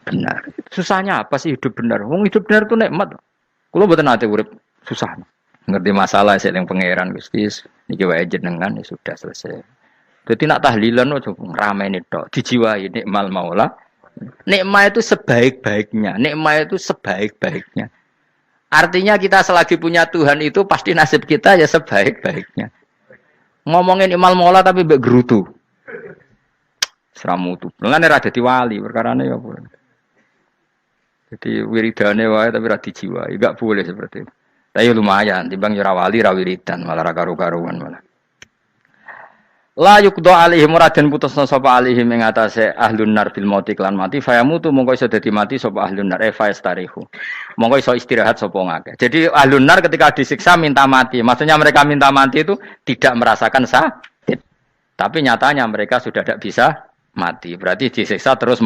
benar. Susahnya apa sih hidup benar? Wong hidup benar itu nikmat. Kulo mboten nate urip susah. Ngerti masalah sing pangeran Gusti niki wae jenengan ya sudah selesai. Dadi nak tahlilan ojo ngrameni tok, dijiwai nikmal maula. Nikmat itu sebaik-baiknya. Nikmat itu sebaik-baiknya. Artinya kita selagi punya Tuhan itu pasti nasib kita ya sebaik-baiknya. Ngomongin nikmal maula tapi mbek gerutu. Seramutu. Lan ora dadi wali perkarane ya apa. Jadi wiridane wae tapi ra dijiwai, enggak boleh seperti itu. Tapi lumayan, timbang ora wali ra wiridan, malah ra karu-karuan malah. La yuqda alaihim raden putusna sapa alaihim ing atase ahlun nar bil mauti lan mati fayamutu mongko iso dadi mati sapa ahlun nar fastarihu. Mongko iso istirahat sapa ngake. Jadi ahlun nar ketika disiksa minta mati. Maksudnya mereka minta mati itu tidak merasakan sakit. Tapi nyatanya mereka sudah tidak bisa mati. Berarti disiksa terus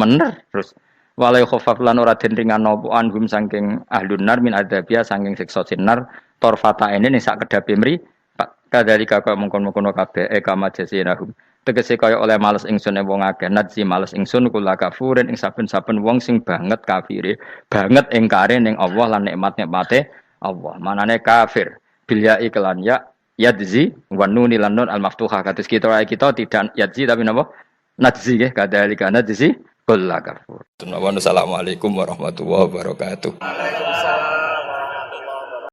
terus walai khofaf lan ora den ringan napa anhum saking ahlun nar min adzabia saking siksa sinar torfata ene ning sak kedape mri kadalika kaya mungkon-mungkon kabeh kama jasinahum tegese kaya oleh males ingsun wong akeh nadzi males ingsun kula kafurin ing saben-saben wong sing banget kafire banget ingkare ning Allah lan nikmat-nikmate Allah manane kafir bilya iklan ya yadzi wa nuni lan nun al maftuhah kados kita tidak yadzi tapi napa nadzi nggih kadalika nadzi kulla kafur. Assalamualaikum warahmatullahi wabarakatuh.